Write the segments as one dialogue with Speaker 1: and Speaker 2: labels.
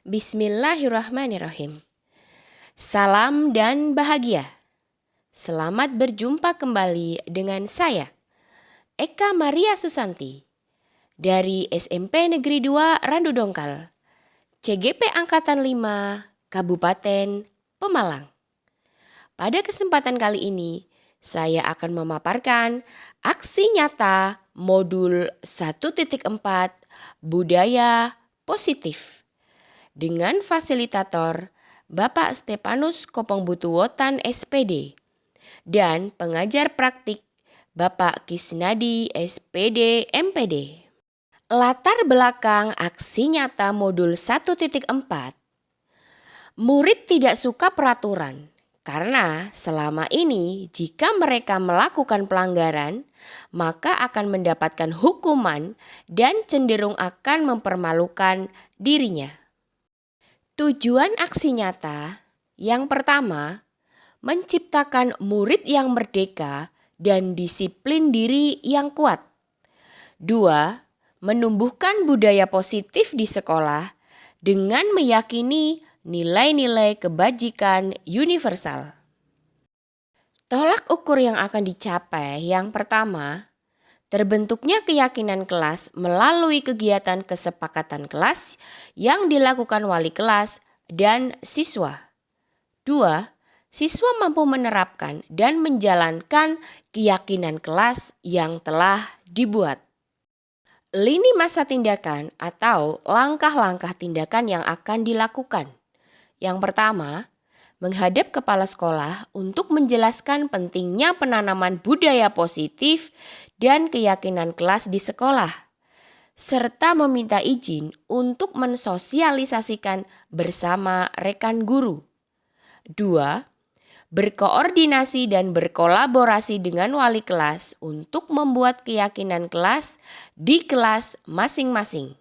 Speaker 1: Bismillahirrahmanirrahim. Salam dan bahagia. Selamat berjumpa kembali dengan saya, Eka Maria Susanti, dari SMP Negeri 2 Randu Dongkal, CGP Angkatan 5, Kabupaten Pemalang. Pada kesempatan kali ini, saya akan memaparkan aksi nyata modul 1.4 Budaya Positif dengan fasilitator Bapak Stepanus Kopongbutuwotan SPD dan pengajar praktik Bapak Kisnadi SPD MPD. Latar belakang aksi nyata modul 1.4. Murid tidak suka peraturan karena selama ini jika mereka melakukan pelanggaran maka akan mendapatkan hukuman dan cenderung akan mempermalukan dirinya. Tujuan aksi nyata yang pertama, menciptakan murid yang merdeka dan disiplin diri yang kuat. 2. Menumbuhkan budaya positif di sekolah dengan meyakini nilai-nilai kebajikan universal. Tolak ukur yang akan dicapai yang pertama, terbentuknya keyakinan kelas melalui kegiatan kesepakatan kelas yang dilakukan wali kelas dan siswa. 2. Siswa mampu menerapkan dan menjalankan keyakinan kelas yang telah dibuat. Lini masa tindakan atau langkah-langkah tindakan yang akan dilakukan. Yang pertama, menghadap kepala sekolah untuk menjelaskan pentingnya penanaman budaya positif dan keyakinan kelas di sekolah, serta meminta izin untuk mensosialisasikan bersama rekan guru. 2. Berkoordinasi dan berkolaborasi dengan wali kelas untuk membuat keyakinan kelas di kelas masing-masing.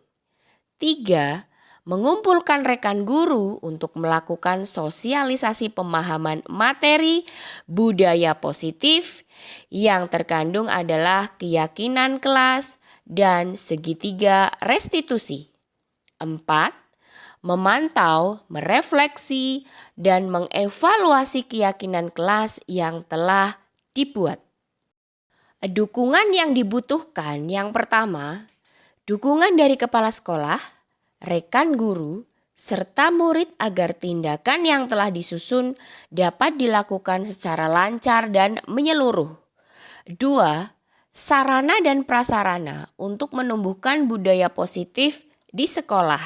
Speaker 1: 3. Mengumpulkan rekan guru untuk melakukan sosialisasi pemahaman materi budaya positif yang terkandung adalah keyakinan kelas dan segitiga restitusi. 4. Memantau, merefleksi, dan mengevaluasi keyakinan kelas yang telah dibuat. Dukungan yang dibutuhkan yang pertama, dukungan dari kepala sekolah, rekan guru, serta murid agar tindakan yang telah disusun dapat dilakukan secara lancar dan menyeluruh. 2. Sarana dan prasarana untuk menumbuhkan budaya positif di sekolah.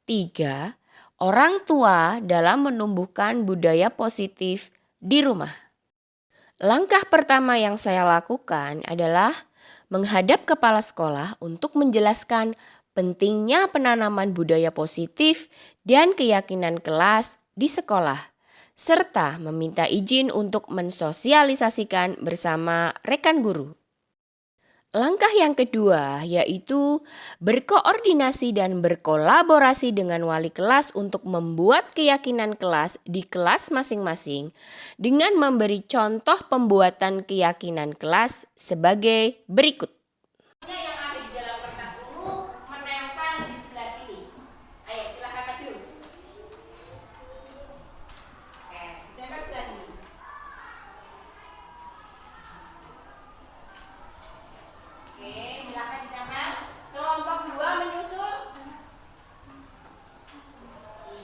Speaker 1: 3. Orang tua dalam menumbuhkan budaya positif di rumah. Langkah pertama yang saya lakukan adalah menghadap kepala sekolah untuk menjelaskan pentingnya penanaman budaya positif dan keyakinan kelas di sekolah, serta meminta izin untuk mensosialisasikan bersama rekan guru. Langkah yang kedua yaitu berkoordinasi dan berkolaborasi dengan wali kelas untuk membuat keyakinan kelas di kelas masing-masing dengan memberi contoh pembuatan keyakinan kelas sebagai berikut. Yang ada di dalam kertas ungu menempel di sebelah sini. Ayo silakan maju. Ditempel sebelah sini. Silakan ditempel. Kelompok 2 menyusul.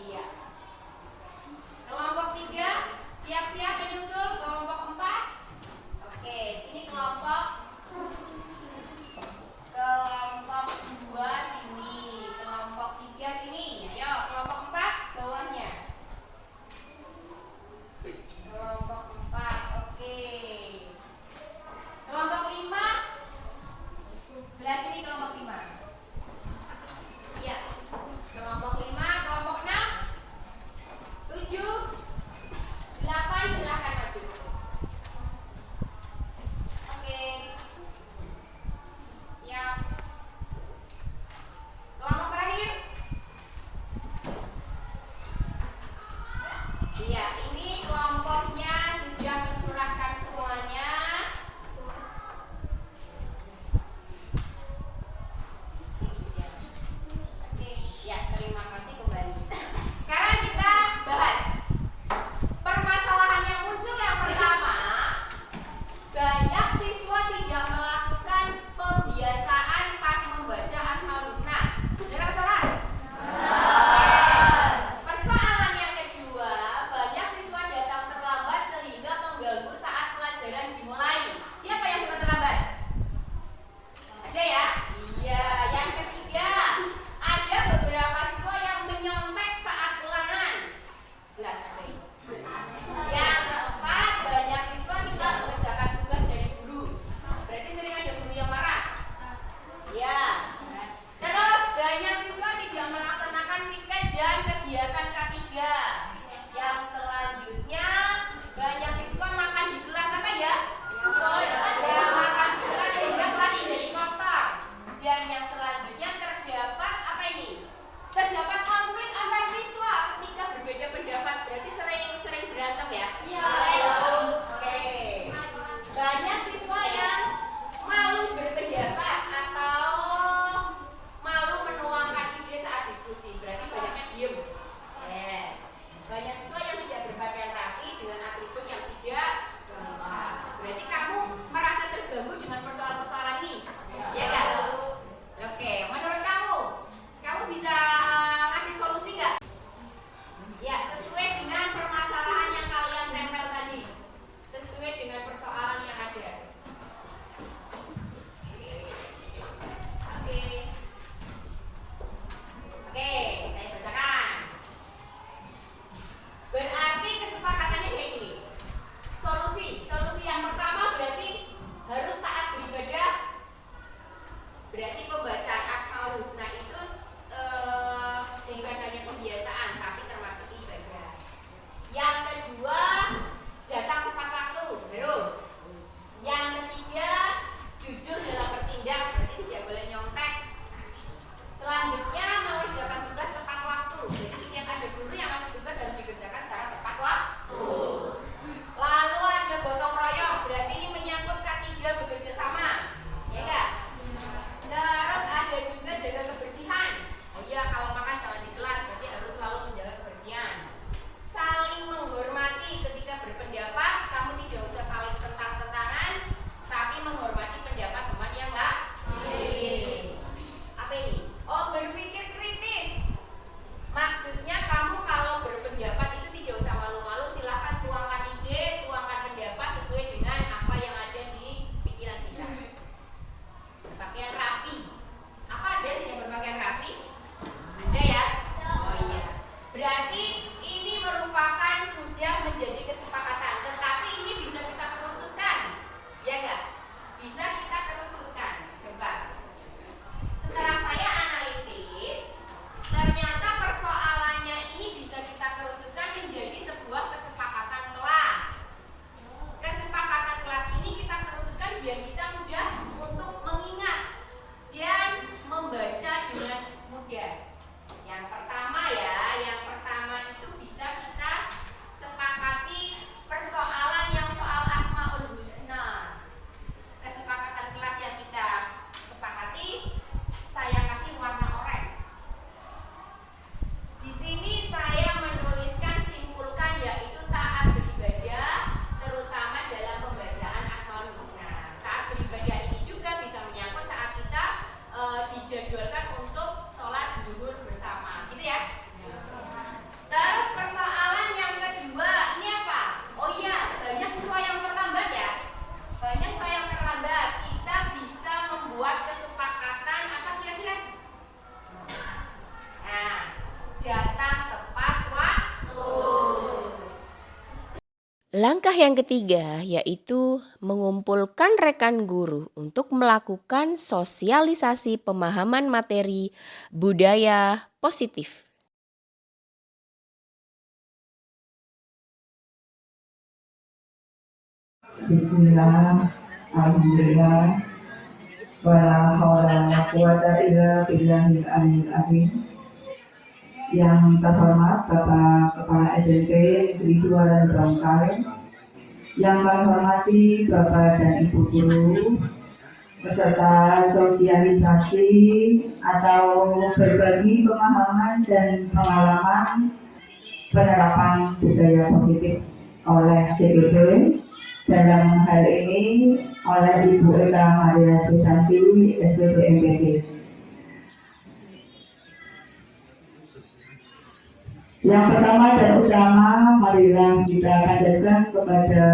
Speaker 1: Iya. Kelompok 3 siap-siap menyusul. Kelompok 4. Oke, sini kelompok kebiasaan, tapi termasuk ibadah. Yang kedua, datang tepat waktu, terus. Yang ketiga, jujur dalam bertindak, berarti tidak boleh nyontek. Selanjutnya, mengerjakan tugas tepat waktu. Jadi setiap ada guru yang ngasih tugas harus dikerjakan secara tepat waktu. Lalu ada gotong royong, berarti ini menyangkut K3 bekerja sama, ya enggak? Terus ada juga jaga kebersihan. Oh iya, kalau makan jangan di kelas, berarti harus selalu menjaga kebersihan. Saling menghormati ketika berpendapat, kamu tidak usah saling tentang-tentangan, tapi menghormati pendapat teman yang lain. Apa ini? Oh, berpikir kritis. Maksudnya kamu kalau berpendapat itu tidak usah malu-malu, silakan tuangkan ide, tuangkan pendapat sesuai dengan apa yang ada di pikiran kita. Berpakaian rapi. Apa ada sih yang berpakaian rapi? Ada ya? Oh iya. Berarti ini merupakan sudah menjadi kesepakatan, tetapi ini bisa kita kerucutkan, ya enggak? Bisa kita kerucutkan. Coba. Setelah saya analisis, ternyata persoalannya ini bisa kita kerucutkan menjadi sebuah kesepakatan kelas. Kesepakatan kelas ini kita kerucutkan biar kita mudah untuk mengingat dan membaca dengan mudah. Yang pertama ya, yang pertama itu bisa kita sepakati persoalan yang soal Asmaul Husna. Kesepakatan kelas yang kita sepakati, saya kasih warna oranye. Di sini saya menuliskan simpulkan yaitu taat beribadah, terutama dalam pembacaan Asmaul Husna. Taat beribadah ini juga bisa menyangkut saat kita dijadwalkan untuk sholat zuhur bersama, gitu ya. Terus persoalan yang kedua, ini apa? Oh iya, banyak siswa yang terlambat ya. Banyak siswa yang terlambat. Kita bisa membuat kesepakatan apa kira-kira? Nah, datang tepat waktu. Langkah yang ketiga yaitu mengumpulkan rekan guru untuk melakukan sosialisasi pemahaman materi budaya positif.
Speaker 2: Bismillah, alhamdulillah, wala haula wala quwata illa billahil aliyil azim. Yang terhormat Bapak Kepala SMP Negeri 2 dan Bangkai, yang kami hormati Bapak dan Ibu guru, peserta sosialisasi atau berbagi pemahaman dan pengalaman penerapan budaya positif oleh CPB. Dalam hal ini oleh Ibu Eka Maria Susanti, SPB MPD. Yang pertama dan utama, marilah kita panjatkan kepada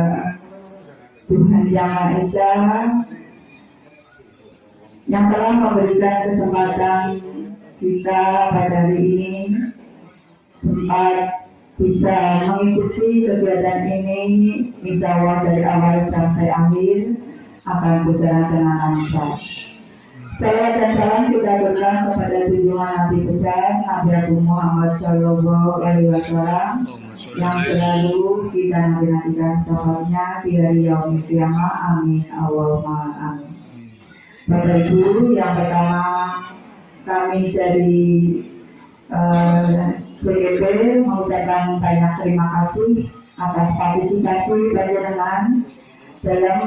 Speaker 2: Tuhan Yang Maha Esa yang telah memberikan kesempatan kita pada hari ini sempat bisa mengikuti kegiatan ini, insya Allah dari awal sampai akhir akan berjalan dengan lancar. Salawat dan salam kita berikan kepada junjungan Nabi besar Nabi Abu Muhammad Shallallahu Alaihi Wasallam yang selalu kita nanti-nantikan syafaatnya di hari yaumil qiyamah. Amin Allahumma amin. Bapak Ibu, yang pertama kami dari CPB mengucapkan banyak terima kasih atas partisipasi panjenengan dalam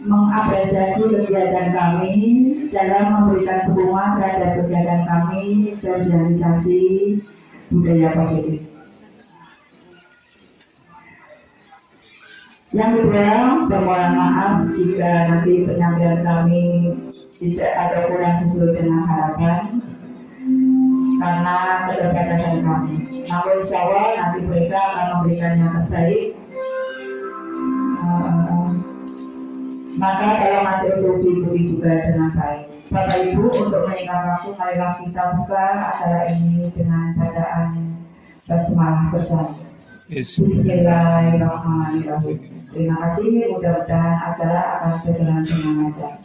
Speaker 2: mengapresiasi kegiatan kami, dalam memberikan dukungan terhadap kegiatan kami sosialisasi budaya positif. Yang kedua, permohonan maaf jika nanti penyampaian kami tidak ada kurang sesuai dengan harapan karena keterbatasan kami. Namun insya Allah nanti mereka akan memberikan yang terbaik. Maka kalau nanti untuk diikuti juga dengan baik. Bapak Ibu, untuk menyingkat waktu, marilah kita buka acara ini dengan bacaan basmalah bersama. Bismillahirrahmanirrahim. Terima kasih, mudah-mudahan acara akan berjalan dengan lancar.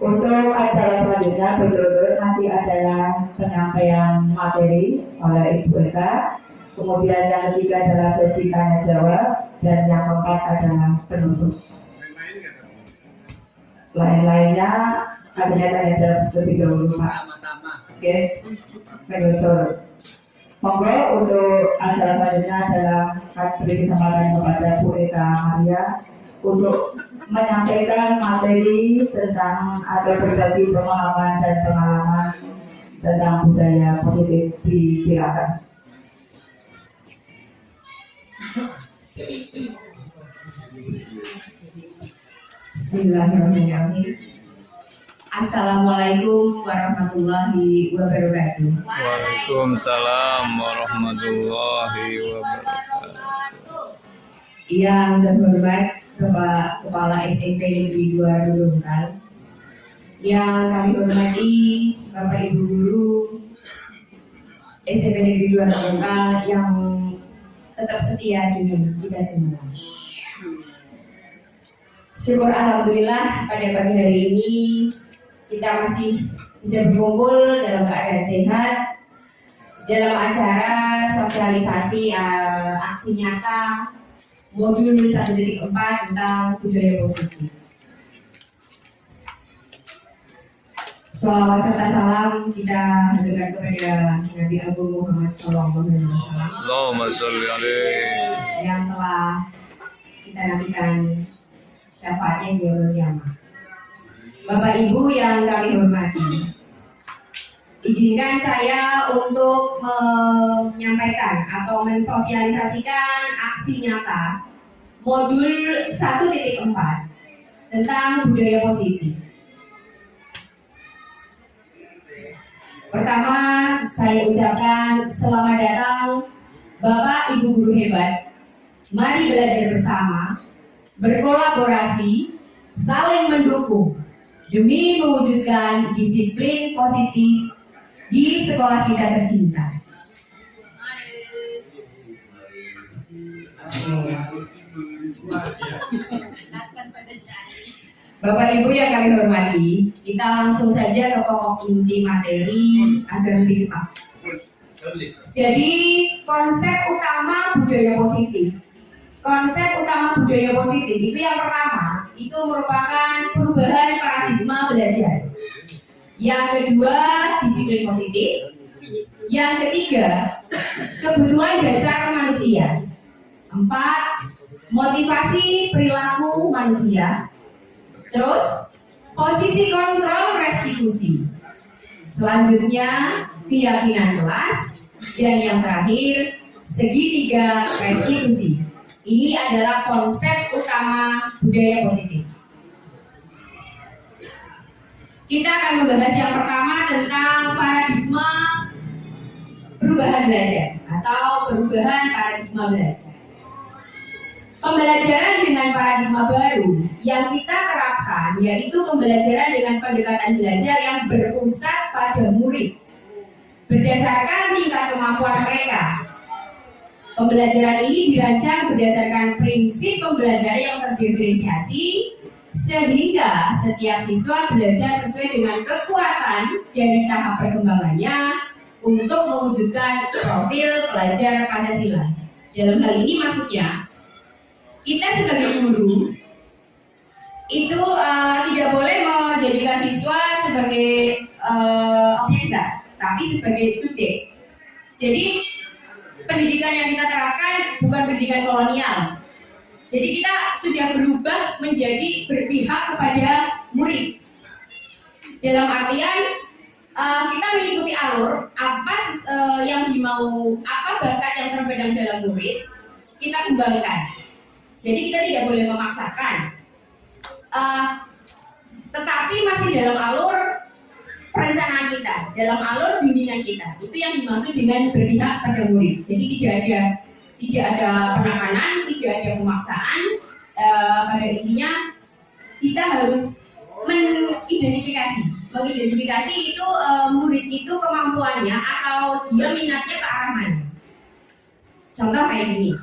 Speaker 2: Untuk acara selanjutnya betul-betul nanti adalah penyampaian materi oleh Ibu Eka. Kemudian yang ketiga adalah sesi tanya jawab dan yang keempat adalah penutup. Lain-lainnya adanya tanya jawab lebih dahulu Pak. Oke, menyusul. Monggo untuk acara selanjutnya adalah beri kesempatan kepada Bu Eka Maria untuk menyampaikan materi tentang atau berbagi pengalaman dan pengalaman tentang budaya positif. Disilakan.
Speaker 3: Bismillahirrahmanirrahim. Assalamualaikum warahmatullahi wabarakatuh.
Speaker 4: Waalaikumsalam warahmatullahi wabarakatuh.
Speaker 3: Yang terhormat Bapak Kepala SMP Negeri 2 Dudungkal, yang kami hormati Bapak Ibu Guru SMP Negeri 2 Dudungkal yang tetap setia dengan kita semua. Syukur alhamdulillah pada pagi hari ini kita masih bisa berkumpul dalam keadaan sehat dalam acara sosialisasi aksi nyata modul 1.4 tentang budaya positif. Shalawat serta salam kita haturkan kepada Nabi Agung Muhammad SAW
Speaker 4: Allahumma sholli alaihi.
Speaker 3: yang telah kita nantikan syafaatnya di yaumul qiyamah. Bapak Ibu yang kami hormati, izinkan saya untuk menyampaikan atau mensosialisasikan aksi nyata modul 1.4 tentang budaya positif. Pertama, saya ucapkan selamat datang Bapak Ibu guru hebat. Mari belajar bersama, berkolaborasi, saling mendukung demi mewujudkan disiplin positif di sekolah kita tercinta. Bapak Ibu yang kami hormati, kita langsung saja ke pokok inti materi agar lebih cepat. Jadi konsep utama budaya positif. Konsep utama budaya positif itu yang pertama, itu merupakan perubahan paradigma belajar. Yang kedua, disiplin positif. Yang ketiga, kebutuhan dasar manusia. 4, motivasi perilaku manusia. Terus, posisi kontrol restitusi. Selanjutnya, keyakinan kelas. Dan yang terakhir, segitiga restitusi. Ini adalah konsep utama budaya positif. Kita akan membahas yang pertama tentang paradigma perubahan belajar atau perubahan paradigma belajar. Pembelajaran dengan paradigma baru yang kita terapkan yaitu pembelajaran dengan pendekatan belajar yang berpusat pada murid berdasarkan tingkat kemampuan mereka. Pembelajaran ini dirancang berdasarkan prinsip pembelajaran yang terdiferensiasi sehingga setiap siswa belajar sesuai dengan kekuatan dari tahap perkembangannya untuk mewujudkan profil pelajar Pancasila. Dalam hal ini maksudnya kita sebagai guru itu tidak boleh menjadikan siswa sebagai objek, tapi sebagai subjek. Jadi pendidikan yang kita terapkan bukan pendidikan kolonial. Jadi kita sudah berubah menjadi berpihak kepada murid. Dalam artian kita mengikuti alur apa yang dimau, apa bakat yang terpendam dalam murid kita kembangkan. Jadi kita tidak boleh memaksakan, tetapi masih dalam alur perencanaan kita, dalam alur bimbingan kita. Itu yang dimaksud dengan berpihak pada murid. Jadi tidak ada penekanan, tidak ada pemaksaan. Pada intinya kita harus mengidentifikasi itu murid itu kemampuannya atau dia minatnya ke arah mana. Contoh kayak gini.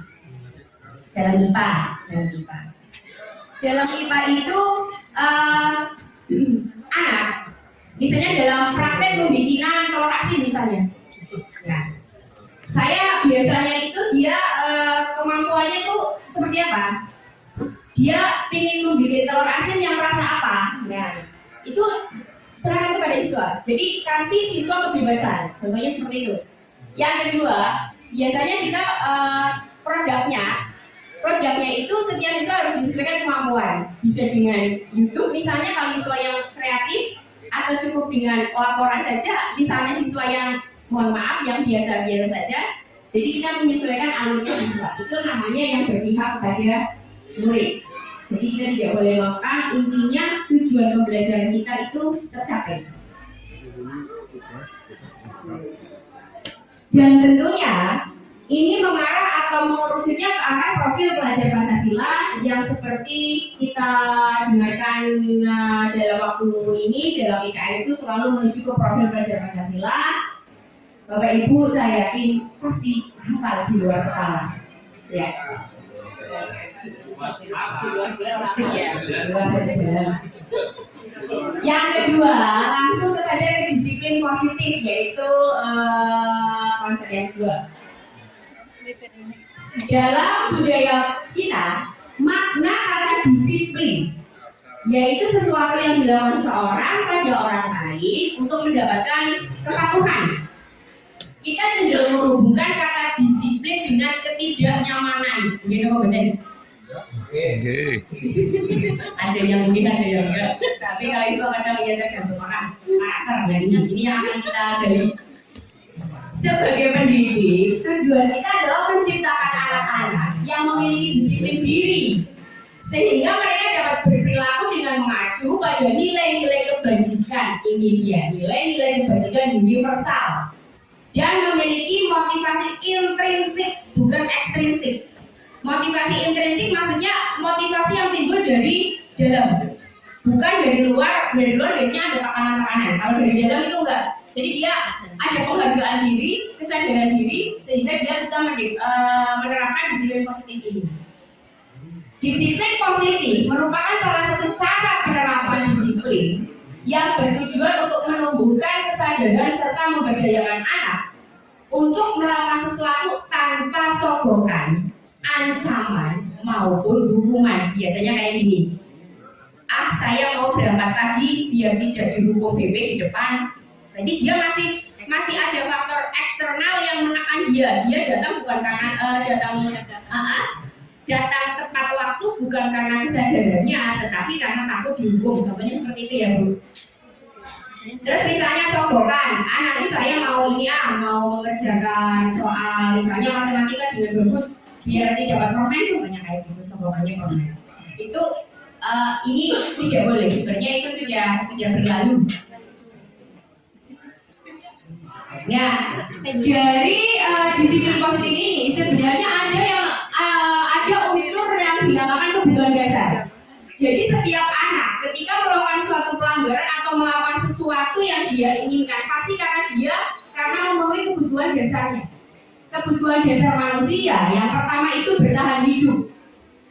Speaker 3: Dalam IPA itu anak, misalnya dalam praktek pembikinan telur asin misalnya. Nah, saya biasanya itu dia kemampuannya itu seperti apa? Dia ingin membuat telur asin yang rasa apa? Nah, itu serahkan kepada siswa. Jadi kasih siswa kebebasan. Contohnya seperti itu. Yang kedua, biasanya kita produknya itu setiap siswa harus disesuaikan kemampuan. Bisa dengan YouTube misalnya kalau siswa yang kreatif, atau cukup dengan laporan saja. Misalnya siswa yang mohon maaf yang biasa-biasa saja. Jadi kita menyesuaikan alurnya siswa. Itu namanya yang berpihak kepada murid. Jadi kita tidak boleh melakukan, intinya tujuan pembelajaran kita itu tercapai. Dan tentunya ini mengarah atau merujuknya ke arah profil pelajar Pancasila yang seperti kita dengarkan dalam waktu ini dalam IKN itu selalu menuju ke profil pelajar Pancasila. Bapak Ibu saya yakin pasti hafal di luar kepala. Ya. Yang kedua, langsung kepada disiplin positif, yaitu konsep yang kedua. Dalam budaya kita, makna kata disiplin yaitu sesuatu yang dilakukan seseorang pada orang lain untuk mendapatkan kepatuhan. Kita cenderung menghubungkan kata disiplin dengan ketidaknyamanan. Gitu betul. Ada yang mungkin ada yang enggak. Tapi kalau itu kadang ya tergantung orang. Karakter dari ini yang akan kita gali. Sebagai pendidik, tujuan kita adalah menciptakan anak-anak yang memiliki disiplin diri, sehingga mereka dapat berperilaku dengan mengacu pada nilai-nilai kebajikan. Ini dia, nilai-nilai kebajikan universal, dan memiliki motivasi intrinsik, bukan ekstrinsik. Motivasi intrinsik maksudnya motivasi yang timbul dari dalam, bukan dari luar. Dari luar biasanya ada tekanan-tekanan. Kalau dari dalam itu enggak. Jadi dia ada penghargaan diri, kesadaran diri, sehingga dia bisa menerapkan disiplin positif ini. Disiplin positif merupakan salah satu cara penerapan disiplin yang bertujuan untuk menumbuhkan kesadaran serta memberdayakan anak untuk melakukan sesuatu tanpa sogokan, ancaman maupun hukuman. Biasanya kayak gini. Saya mau berangkat pagi biar tidak dihukum BP di depan. Jadi dia masih ada faktor eksternal yang menekan dia. Dia datang bukan karena datang tepat waktu bukan karena kesadarannya, tetapi karena takut dihukum. Contohnya seperti itu ya Bu. Terus misalnya sogokan, nanti saya mau mau mengerjakan soal misalnya matematika dengan bagus biar nanti dapat permen, contohnya kayak gitu, sogokannya permen. Itu ini tidak boleh. Sebenarnya itu sudah berlalu. Ya, dari disiplin positif ini sebenarnya ada unsur yang dinamakan kebutuhan dasar. Jadi setiap anak ketika melakukan suatu pelanggaran atau melakukan sesuatu yang dia inginkan pasti karena memenuhi kebutuhan dasarnya. Kebutuhan dasar manusia yang pertama itu bertahan hidup.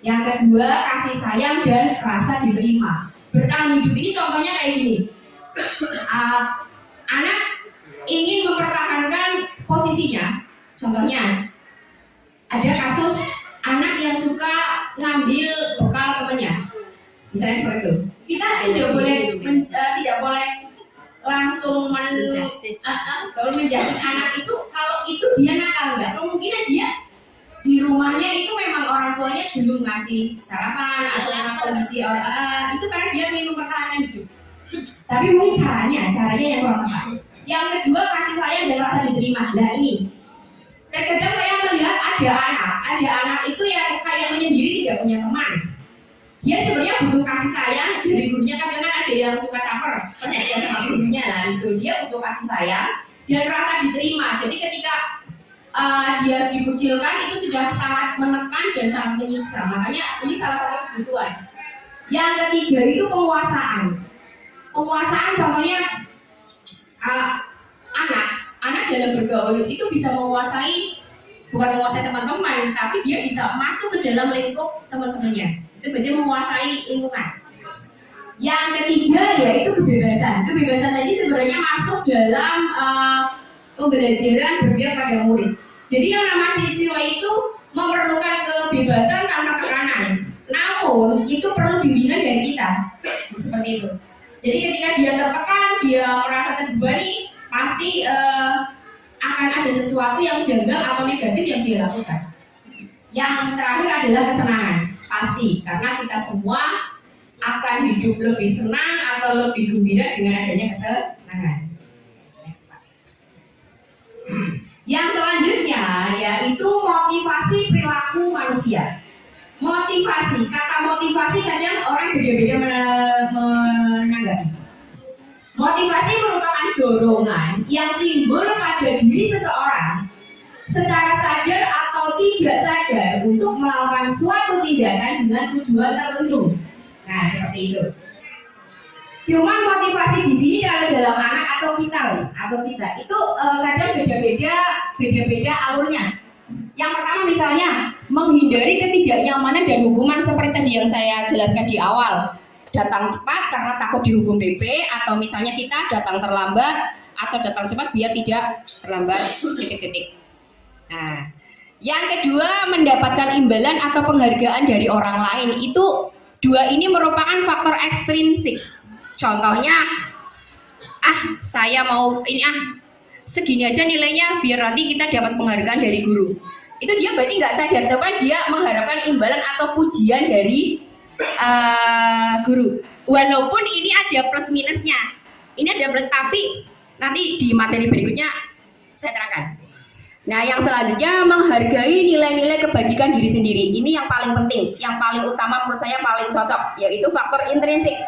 Speaker 3: Yang kedua kasih sayang dan rasa diterima. Bertahan hidup ini contohnya kayak gini. Anak ingin mempertahankan posisinya. Contohnya, ada kasus anak yang suka ngambil bekal temannya. Misalnya seperti itu. Kita tidak boleh langsung menjudge anak itu kalau itu dia nakal enggak. Kemungkinan dia di rumahnya itu memang orang tuanya belum ngasih sarapan atau kondisi orang itu karena dia ingin mempertahankan hidup. Tapi mungkin caranya yang kurang tepat. Yang kedua kasih sayang dan rasa diterima. Nah ini, terkadang saya melihat ada anak itu yang kayak menyendiri tidak punya teman. Dia sebenarnya butuh kasih sayang dari gurunya. Kadang ada yang suka caper perhatian sama gurunya. Nah itu dia butuh kasih sayang dan rasa diterima. Jadi ketika dia dikucilkan itu sudah sangat menekan dan sangat menyiksa. Makanya ini salah satu kebutuhan. Yang ketiga itu penguasaan. Penguasaan contohnya anak dalam bergaul itu bisa bukan menguasai teman-teman, tapi dia bisa masuk ke dalam lingkup teman-temannya. Itu berarti menguasai lingkungan. Yang ketiga yaitu kebebasan. Kebebasan tadi sebenarnya masuk dalam pembelajaran berpihak pada murid. Jadi yang namanya siswa itu memerlukan kebebasan tanpa tekanan. Namun itu perlu bimbingan dari kita. Seperti itu. Jadi ketika dia tertekan, dia merasa terbebani, pasti akan ada sesuatu yang janggal atau negatif yang dia lakukan. Yang terakhir adalah kesenangan, pasti karena kita semua akan hidup lebih senang atau lebih gembira dengan adanya kesenangan. Yang selanjutnya yaitu motivasi perilaku manusia. Motivasi, kata motivasi kadang orang beda-beda menanggapi. Motivasi merupakan dorongan yang timbul pada diri seseorang secara sadar atau tidak sadar untuk melakukan suatu tindakan dengan tujuan tertentu. Nah, seperti itu. Cuman motivasi di sini kalau dalam anak atau kita itu kadang beda-beda alurnya. Yang pertama misalnya menghindari ketidaknyamanan dan hukuman seperti tadi yang saya jelaskan di awal. Datang tepat karena takut dihukum BP, atau misalnya kita datang terlambat atau datang cepat biar tidak terlambat titik-titik. Nah, yang kedua mendapatkan imbalan atau penghargaan dari orang lain. Itu dua ini merupakan faktor ekstrinsik. Contohnya, saya mau ini segini aja nilainya biar nanti kita dapat penghargaan dari guru. Itu dia berarti nggak sadar, tapi dia mengharapkan imbalan atau pujian dari guru. Walaupun ini ada plus minusnya, ini ada plus, tapi nanti di materi berikutnya saya terangkan. Nah, yang selanjutnya menghargai nilai-nilai kebajikan diri sendiri. Ini yang paling penting, yang paling utama menurut saya paling cocok, yaitu faktor intrinsik.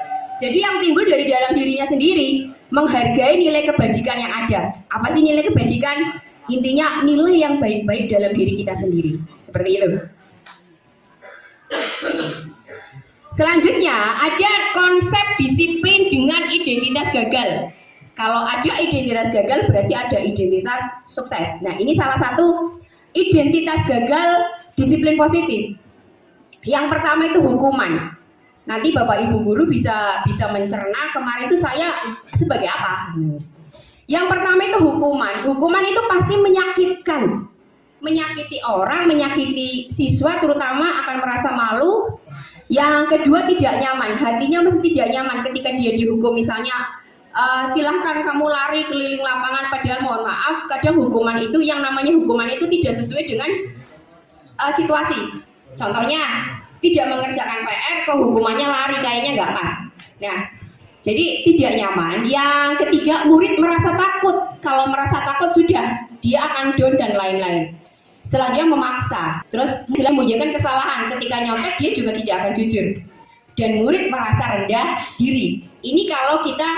Speaker 3: Jadi yang timbul dari dalam dirinya sendiri, menghargai nilai kebajikan yang ada. Apa sih nilai kebajikan? Intinya nilai yang baik-baik dalam diri kita sendiri. Seperti itu. Selanjutnya ada konsep disiplin dengan identitas gagal. Kalau ada identitas gagal berarti ada identitas sukses. Nah, ini salah satu identitas gagal disiplin positif. Yang pertama itu hukuman. Nanti Bapak Ibu guru bisa mencerna kemarin itu saya sebagai apa. Yang pertama itu hukuman. Hukuman itu pasti menyakitkan. Menyakiti orang, menyakiti siswa terutama akan merasa malu. Yang kedua tidak nyaman, hatinya mesti tidak nyaman ketika dia dihukum. Misalnya silahkan kamu lari keliling lapangan, padahal mohon maaf kadang hukuman itu, yang namanya hukuman itu tidak sesuai dengan situasi. Contohnya tidak mengerjakan PR, kok hukumannya lari, kayaknya nggak pas. Nah, jadi tidak nyaman. Yang ketiga murid merasa takut. Kalau merasa takut sudah dia akan down dan lain-lain. Selanjutnya memaksa, terus menyembunyikan kesalahan. Ketika nyontek dia juga tidak akan jujur. Dan murid merasa rendah diri. Ini kalau kita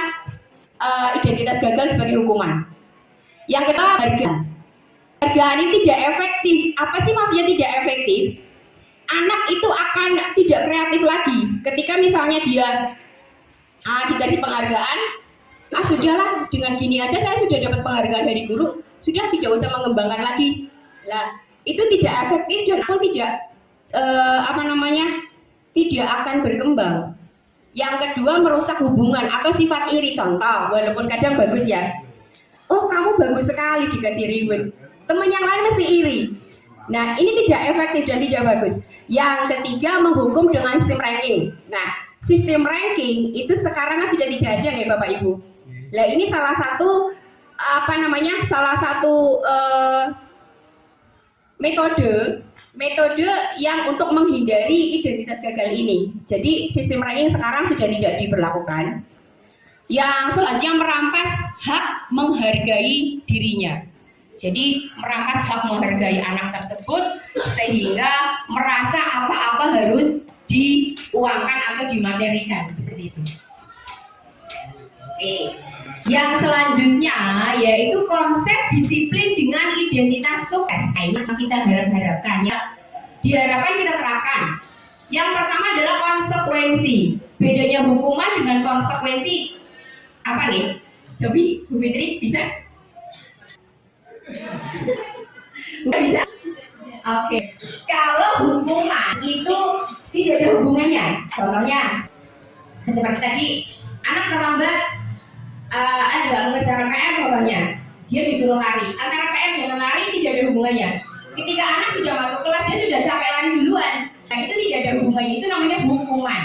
Speaker 3: identitas gagal sebagai hukuman. Yang kedua, hargaan ini tidak efektif. Apa sih maksudnya tidak efektif? Anak itu akan tidak kreatif lagi. Ketika misalnya dia dikasih penghargaan, sudahlah dengan gini aja saya sudah dapat penghargaan dari guru, sudah tidak usah mengembangkan lagi. Nah, itu tidak efektif dan aku tidak tidak akan berkembang. Yang kedua merusak hubungan atau sifat iri. Contoh, walaupun kadang bagus ya, oh kamu bagus sekali dikasih reward, teman yang lain mesti iri. Nah, ini tidak efektif dan tidak bagus. Yang ketiga menghukum dengan sistem ranking. Nah, sistem ranking itu sekarang kan sudah tidak ada ya Bapak Ibu. Nah, ini salah satu metode yang untuk menghindari identitas gagal ini. Jadi sistem ranking sekarang sudah tidak diberlakukan. Yang selanjutnya merampas hak menghargai dirinya. Jadi merampas hak menghargai anak tersebut sehingga merasa apa-apa harus diuangkan atau dimaterikan seperti itu. Oke. Yang selanjutnya yaitu konsep disiplin dengan identitas sukses. Nah, ini yang kita harapkan ya. Diharapkan kita terapkan. Yang pertama adalah konsekuensi. Bedanya hukuman dengan konsekuensi apa nih? Cobi, Bu Fitri bisa? Nggak bisa? Oke. Kalau hukuman itu tidak ada hubungannya. Contohnya, Seperti tadi, anak terlambat, nggak mengerjakan PR contohnya, dia disuruh lari. Antara PR dengan lari tidak ada hubungannya. Ketika anak sudah masuk kelas, dia sudah capek lari duluan. Nah itu tidak ada hubungannya, itu namanya hukuman.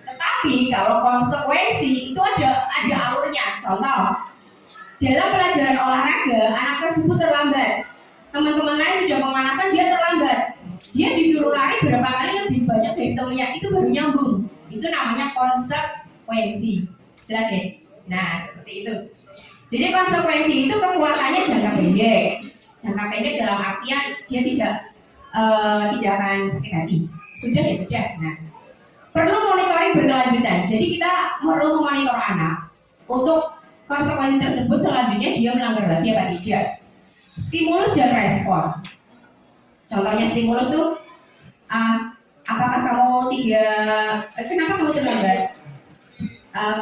Speaker 3: Tetapi kalau konsekuensi itu ada alurnya. Contoh, dalam pelajaran olahraga, anak tersebut terlambat. Teman-teman lain sudah pemanasan, dia terlambat. Dia disuruh lari berapa kali lebih banyak dari temannya, itu baru nyambung. Itu namanya konsekuensi. Jelas ya? Nah, seperti itu. Jadi konsekuensi itu kekuatannya jangka pendek. Jangka pendek dalam artian dia tidak akan sakit hati. Sudah ya sudah. Nah, perlu monitoring berkelanjutan. Jadi kita perlu memonitor anak untuk konsekuensi tersebut selanjutnya dia melanggar lagi apa tidak. Stimulus dan respon. Contohnya stimulus tuh, apakah kamu kenapa kamu terlambat?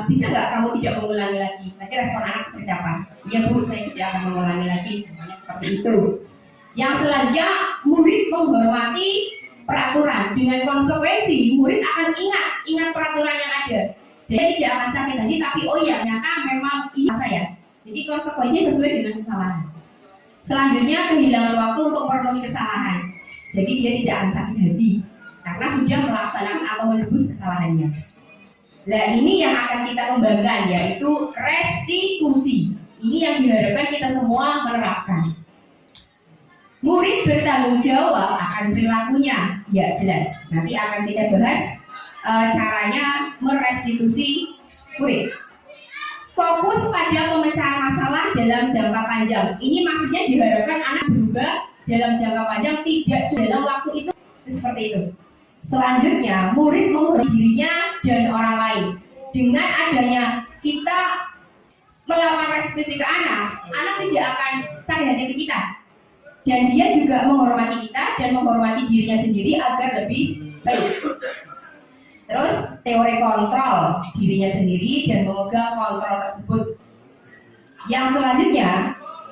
Speaker 3: Bisa nggak kamu tidak mengulangi lagi? Nanti respon anak seperti apa? Ya bu, saya tidak akan mengulangi lagi. Semuanya seperti itu. Yang selanjutnya, murid menghormati peraturan. Dengan konsekuensi, murid akan ingat peraturan yang ada. Jadi tidak akan sakit hati, tapi oh iya, ternyata memang ini saya. Jadi konsekuensinya sesuai dengan kesalahan. Selanjutnya, kehilangan waktu untuk memenuhi kesalahan. Jadi dia tidak akan sakit hati karena sudah melaksanakan atau menebus kesalahannya. Nah ini yang akan kita kembangkan, yaitu restitusi. Ini yang diharapkan kita semua menerapkan. Murid bertanggung jawab akan perilakunya, ya jelas. Nanti akan kita bahas caranya merestitusi murid. Fokus pada pemecahan masalah dalam jangka panjang. Ini maksudnya diharapkan anak berubah dalam jangka panjang, tidak dalam waktu itu. Seperti itu. Selanjutnya, murid menghormati dirinya dan orang lain. Dengan adanya kita melakukan restitusi ke anak tidak akan sakit hati ke kita. Dan dia juga menghormati kita dan menghormati dirinya sendiri agar lebih baik. Terus teori kontrol dirinya sendiri dan memegang kontrol tersebut. Yang selanjutnya,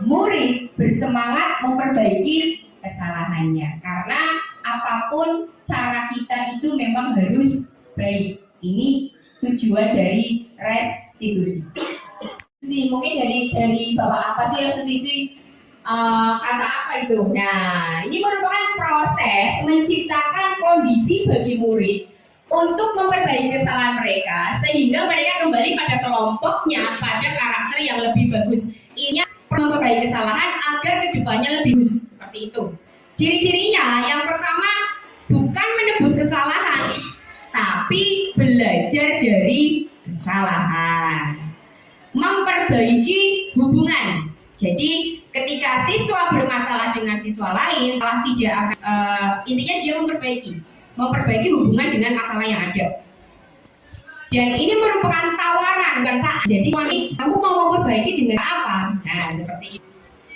Speaker 3: murid bersemangat memperbaiki kesalahannya karena apapun cara kita itu memang harus baik. Ini tujuan dari restitusi. Mungkin dari Bapak apa sih restitusi? Kata apa itu? Nah, ini merupakan proses menciptakan kondisi bagi murid untuk memperbaiki kesalahan mereka sehingga mereka kembali pada kelompoknya, pada karakter yang lebih bagus. Ini memperbaiki kesalahan agar kedepannya lebih bagus. Seperti itu. Ciri-cirinya yang pertama bukan menebus kesalahan, tapi belajar dari kesalahan. Memperbaiki hubungan. Jadi ketika siswa bermasalah dengan siswa lain, malah tidak akan intinya dia memperbaiki hubungan dengan masalah yang ada. Dan ini merupakan tawaran, bukan tak. Jadi kamu mau memperbaiki dengan apa? Nah seperti itu.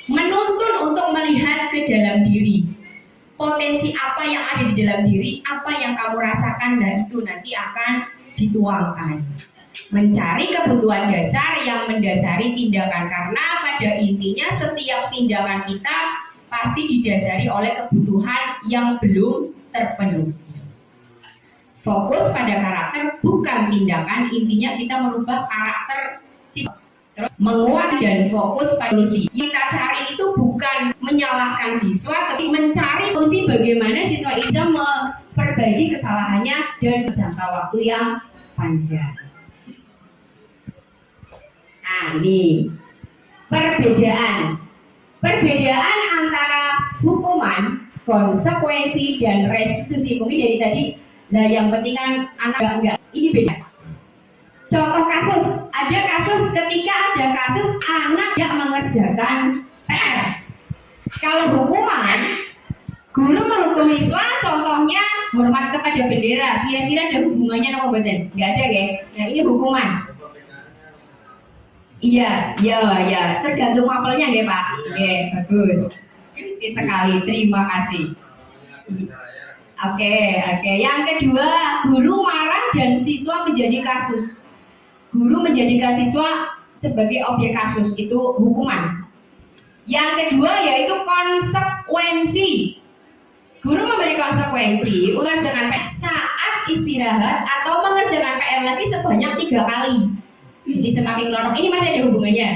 Speaker 3: Menuntun untuk melihat ke dalam diri. Potensi apa yang ada di dalam diri, apa yang kamu rasakan, dan itu nanti akan dituangkan. Mencari kebutuhan dasar yang mendasari tindakan, karena pada intinya setiap tindakan kita pasti didasari oleh kebutuhan yang belum terpenuhi. Fokus pada karakter bukan tindakan, intinya kita merubah karakter siswa. Terus menguat dan fokus pada solusi. Yang kita cari itu bukan menyalahkan siswa, tapi mencari solusi bagaimana siswa itu memperbaiki kesalahannya dan jangka waktu yang panjang. Nah ini perbedaan antara hukuman, konsekuensi dan restitusi. Mungkin dari tadi, nah yang penting kan anak enggak ini beda. Contoh kasus, ada kasus ketika ada kasus anak tidak mengerjakan PR. Kalau hukuman, guru menghukum siswa, contohnya hormat kepada bendera. Kira-kira ada hubungannya sama badan? Nggak ada ya? Nah ini hukuman. Iya. Tergantung mapelnya ya Pak. Oke, bagus. Sekali, terima kasih. Oke. Yang kedua, guru marah dan siswa menjadi kasus. Guru menjadikan siswa sebagai objek kasus, itu hukuman. Yang kedua yaitu konsekuensi. Guru memberi konsekuensi ulang dengan saat istirahat atau mengerjakan PR lagi sebanyak 3 kali. Jadi semakin lorong ini masih ada hubungannya.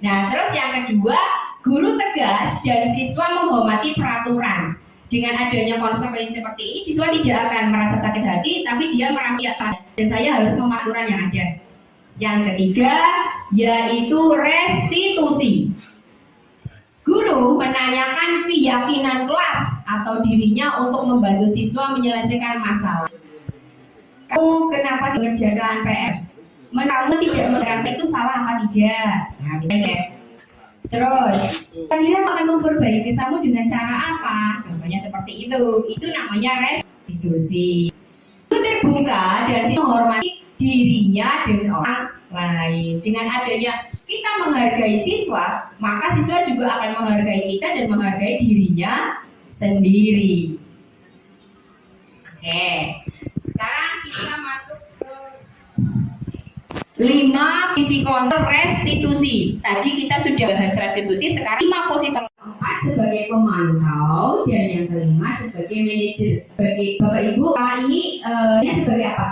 Speaker 3: Nah, terus yang kedua, guru tegas dan siswa menghormati peraturan. Dengan adanya konsekuensi seperti ini, siswa tidak akan merasa sakit hati, tapi dia merasa dan saya harus mematuhi aturan yang ada. Yang ketiga, yaitu restitusi. Guru menanyakan keyakinan kelas atau dirinya untuk membantu siswa menyelesaikan masalah. Kamu kenapa mengerjakan PR? Kamu tidak mengerjakan itu salah apa tidak? Nah, misalnya. Terus, kalian akan memperbaiki kamu dengan cara apa? Contohnya seperti itu. Itu namanya restitusi. Itu terbuka dan menghormati dirinya dan orang lain. Dengan adanya kita menghargai siswa, maka siswa juga akan menghargai kita dan menghargai dirinya sendiri. Oke. Sekarang kita masuk ke 5 visi kontrol restitusi. Tadi kita sudah bahas restitusi, sekarang 5 posisi. 4 sebagai pemantau dan yang kelima sebagai manajer. Sebagai Bapak Ibu, ini sebagai apa?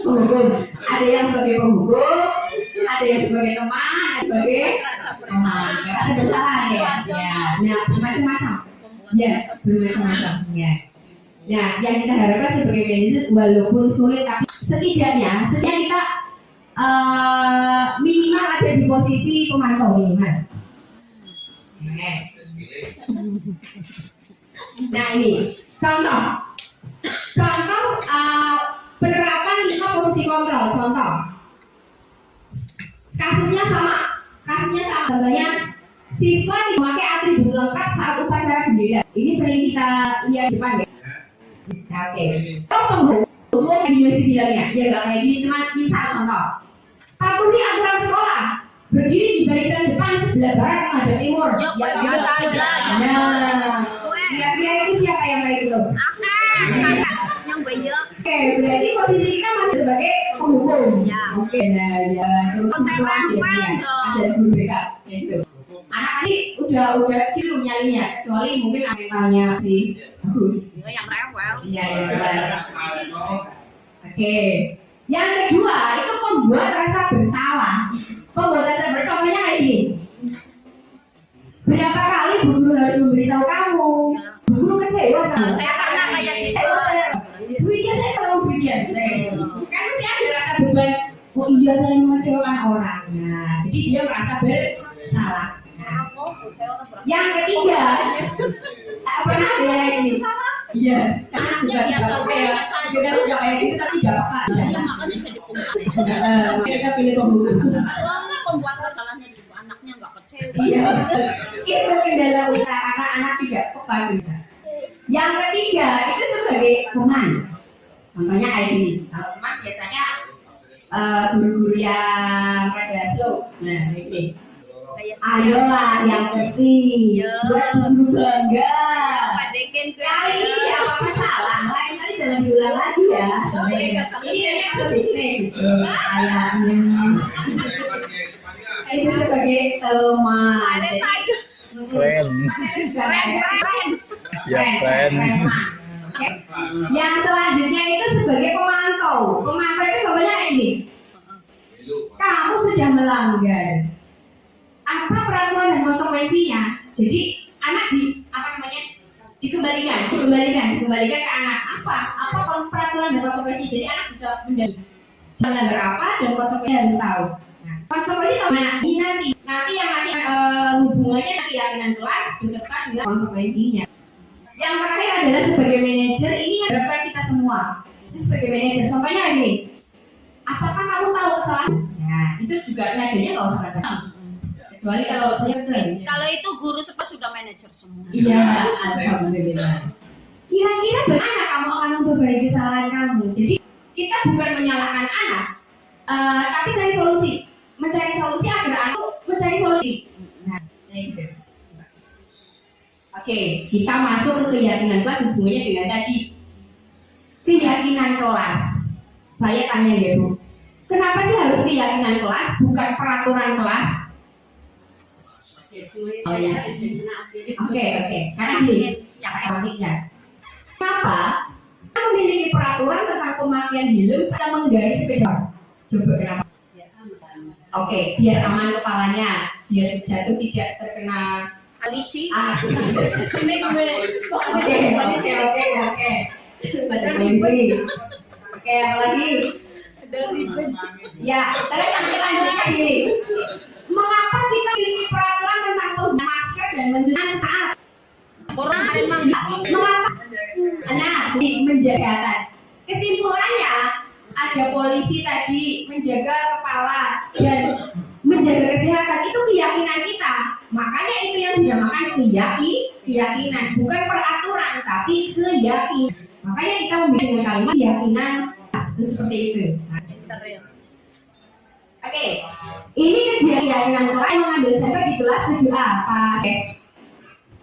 Speaker 3: Penghukum. Ada yang sebagai penghukum, ada yang sebagai teman, ada sebagai teman. Ada bersalah ya. Nah, macam-macam. Ya, bermacam-macam. Ya. Nah, yang kita harapkan sebagai manajer walaupun sulit tapi setidaknya kita minimal ada di posisi pemantau minimal. Nah ini contoh penerapan 5 posisi kontrol. Contoh kasusnya sama. Contohnya siswa memakai atribut lengkap saat upacara bendera. Ini sering kita lihat di depan ya. Oke. Terus umum di universitas bilangnya, ya nggak kayak gini, cuma misal contoh. Patuhi aturan sekolah, berdiri di barisan depan sebelah barat menghadap timur. Ya biasa aja. Nah, kira-kira itu siapa yang kayak gitu?
Speaker 5: Yang banyak.
Speaker 3: Oke, berarti posisi kita masih sebagai penghukum.
Speaker 5: Ya.
Speaker 3: Oke, nah ya. Terus ada guru BK, itu. Anak ini udah cium nyalinya, kecuali mungkin mentalnya sih bagus.
Speaker 5: Yang rewel.
Speaker 3: Iya. Oke. Yang kedua itu pembuat rasa bersalah. Pembuat rasa bersalahnya kayak gini. Berapa kali Bu Guru harus memberitahu kamu? Bu Guru kecewa sama
Speaker 5: Saya pernah kayak gitu.
Speaker 3: Bu iya saya selalu begini. Kan mesti ada rasa beban. Oh iya saya mengecewakan orang. Nah, jadi dia merasa bersalah. Yang ketiga, pernah ada yang ini? Iya.
Speaker 5: Anaknya biasa saja.
Speaker 3: Kita udah kayak gitu tapi tidak apa.
Speaker 5: Ya makanya jadi pembuat.
Speaker 3: Kita pilih pembunuh.
Speaker 5: Pembuat masalahnya itu anaknya nggak kecewa.
Speaker 3: Iya. Itu kendala usaha anak-anak tidak tepat. Yang ketiga itu sebagai teman. Contohnya kayak gini. Kalau teman biasanya guru-guru yang rada slow. Nah ini. Ayolah yang penting buat guru bangga. Kali ini apa salah? Lain kali jangan diulang lagi ya. Ini kayaknya ayahnya. Itu sebagai teman.
Speaker 4: Keren. Ya keren.
Speaker 3: Yang selanjutnya itu sebagai pemantau. Pemantau itu sebenarnya ini. Kamu sudah melanggar. Apa peraturan dan konsekuensinya? Jadi anak dikembalikan ke anak. Apa peraturan dan konsekuensi? Jadi anak bisa mendalami melanggar apa dan konsekuensinya harus tahu. Nah, konsekuensi tahu mana? Ini nanti hubungannya keyakinan kelas beserta dengan konsekuensinya. Yang terakhir adalah sebagai manajer, ini yang harapkan kita semua. Itu sebagai manajer. Contohnya ini. Apakah kamu tahu kesalahan? Nah, itu juga nadanya nggak usah baca. Kecuali kalau saya sering.
Speaker 5: Kalau itu guru sudah manajer semua.
Speaker 3: Iya, alhamdulillah. Kira-kira bagaimana kamu akan memperbaiki kesalahan kamu? Jadi kita bukan menyalahkan anak, tapi cari solusi. Mencari solusi agar anak mencari solusi. Nah, itu. Oke, kita masuk ke keyakinan kelas hubungannya dengan tadi. Keyakinan kelas. Saya tanya ya Bu, kenapa sih harus keyakinan kelas, bukan peraturan kelas? Oh ya. Oke. Sekarang gini, ya. Kenapa? Kamu pemakaian helm serta mengendarai sepeda. Coba kenapa? Oke, biar aman kepalanya, biar jatuh tidak terkena
Speaker 5: Polisi.
Speaker 3: Ini gue. Oke. Pada polisi. Oke, apa lagi? Ya, terus yang selanjutnya gini. Mengapa kita memiliki peraturan tentang penggunaan masker dan mencuci saat?
Speaker 5: Orang memang
Speaker 3: Mengapa? Nah, ini menjaga kesehatan. Kesimpulannya, ada polisi tadi menjaga kepala dan menjaga kesehatan itu keyakinan kita. Makanya itu yang dinamakan keyakinan, bukan peraturan tapi keyakinan. Makanya kita memilih dengan kalimat keyakinan itu seperti itu. Oke, ini keyakinan saya mengambil sampel di kelas 7A. Pak,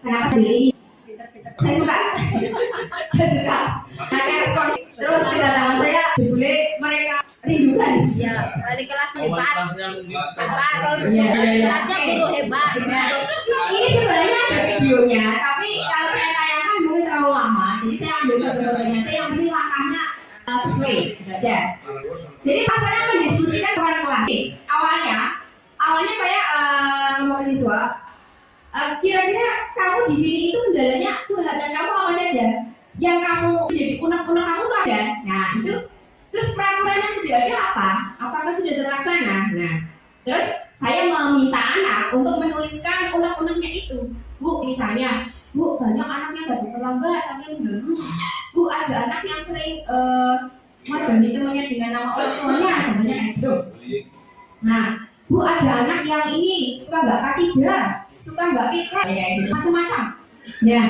Speaker 3: kenapa saya pilih ini? Saya suka. Nanti respon terus kedatangan saya jebule mereka rindukan.
Speaker 5: ya dari kelas 4.
Speaker 3: Iya.
Speaker 5: Kelasnya guru hebat.
Speaker 3: Ini sebenarnya ada videonya, tapi kalau saya tayangkan mungkin terlalu lama. Jadi saya ambil kesimpulannya saya yang penting langkahnya sesuai aja. Jadi pas saya mendiskusikan dengan kelas, awalnya saya ngomong ke siswa, kira-kira kamu di sini itu kendalanya curhatan kamu apa saja? Yang kamu jadi unek-unek kamu tuh ada. Nah itu terus peraturannya sudah ada apa? Apakah sudah terlaksana? Nah terus saya meminta anak untuk menuliskan unek-uneknya itu. Bu, misalnya, Bu, banyak anaknya gak terlambat sampai mengganggu. Bu, ada anak yang sering mengganggu temannya dengan nama orang tuanya, contohnya kayak gitu. Nah, Bu, ada anak yang ini suka nggak K3, suka nggak pikir, kayak gitu, macam-macam. Ya,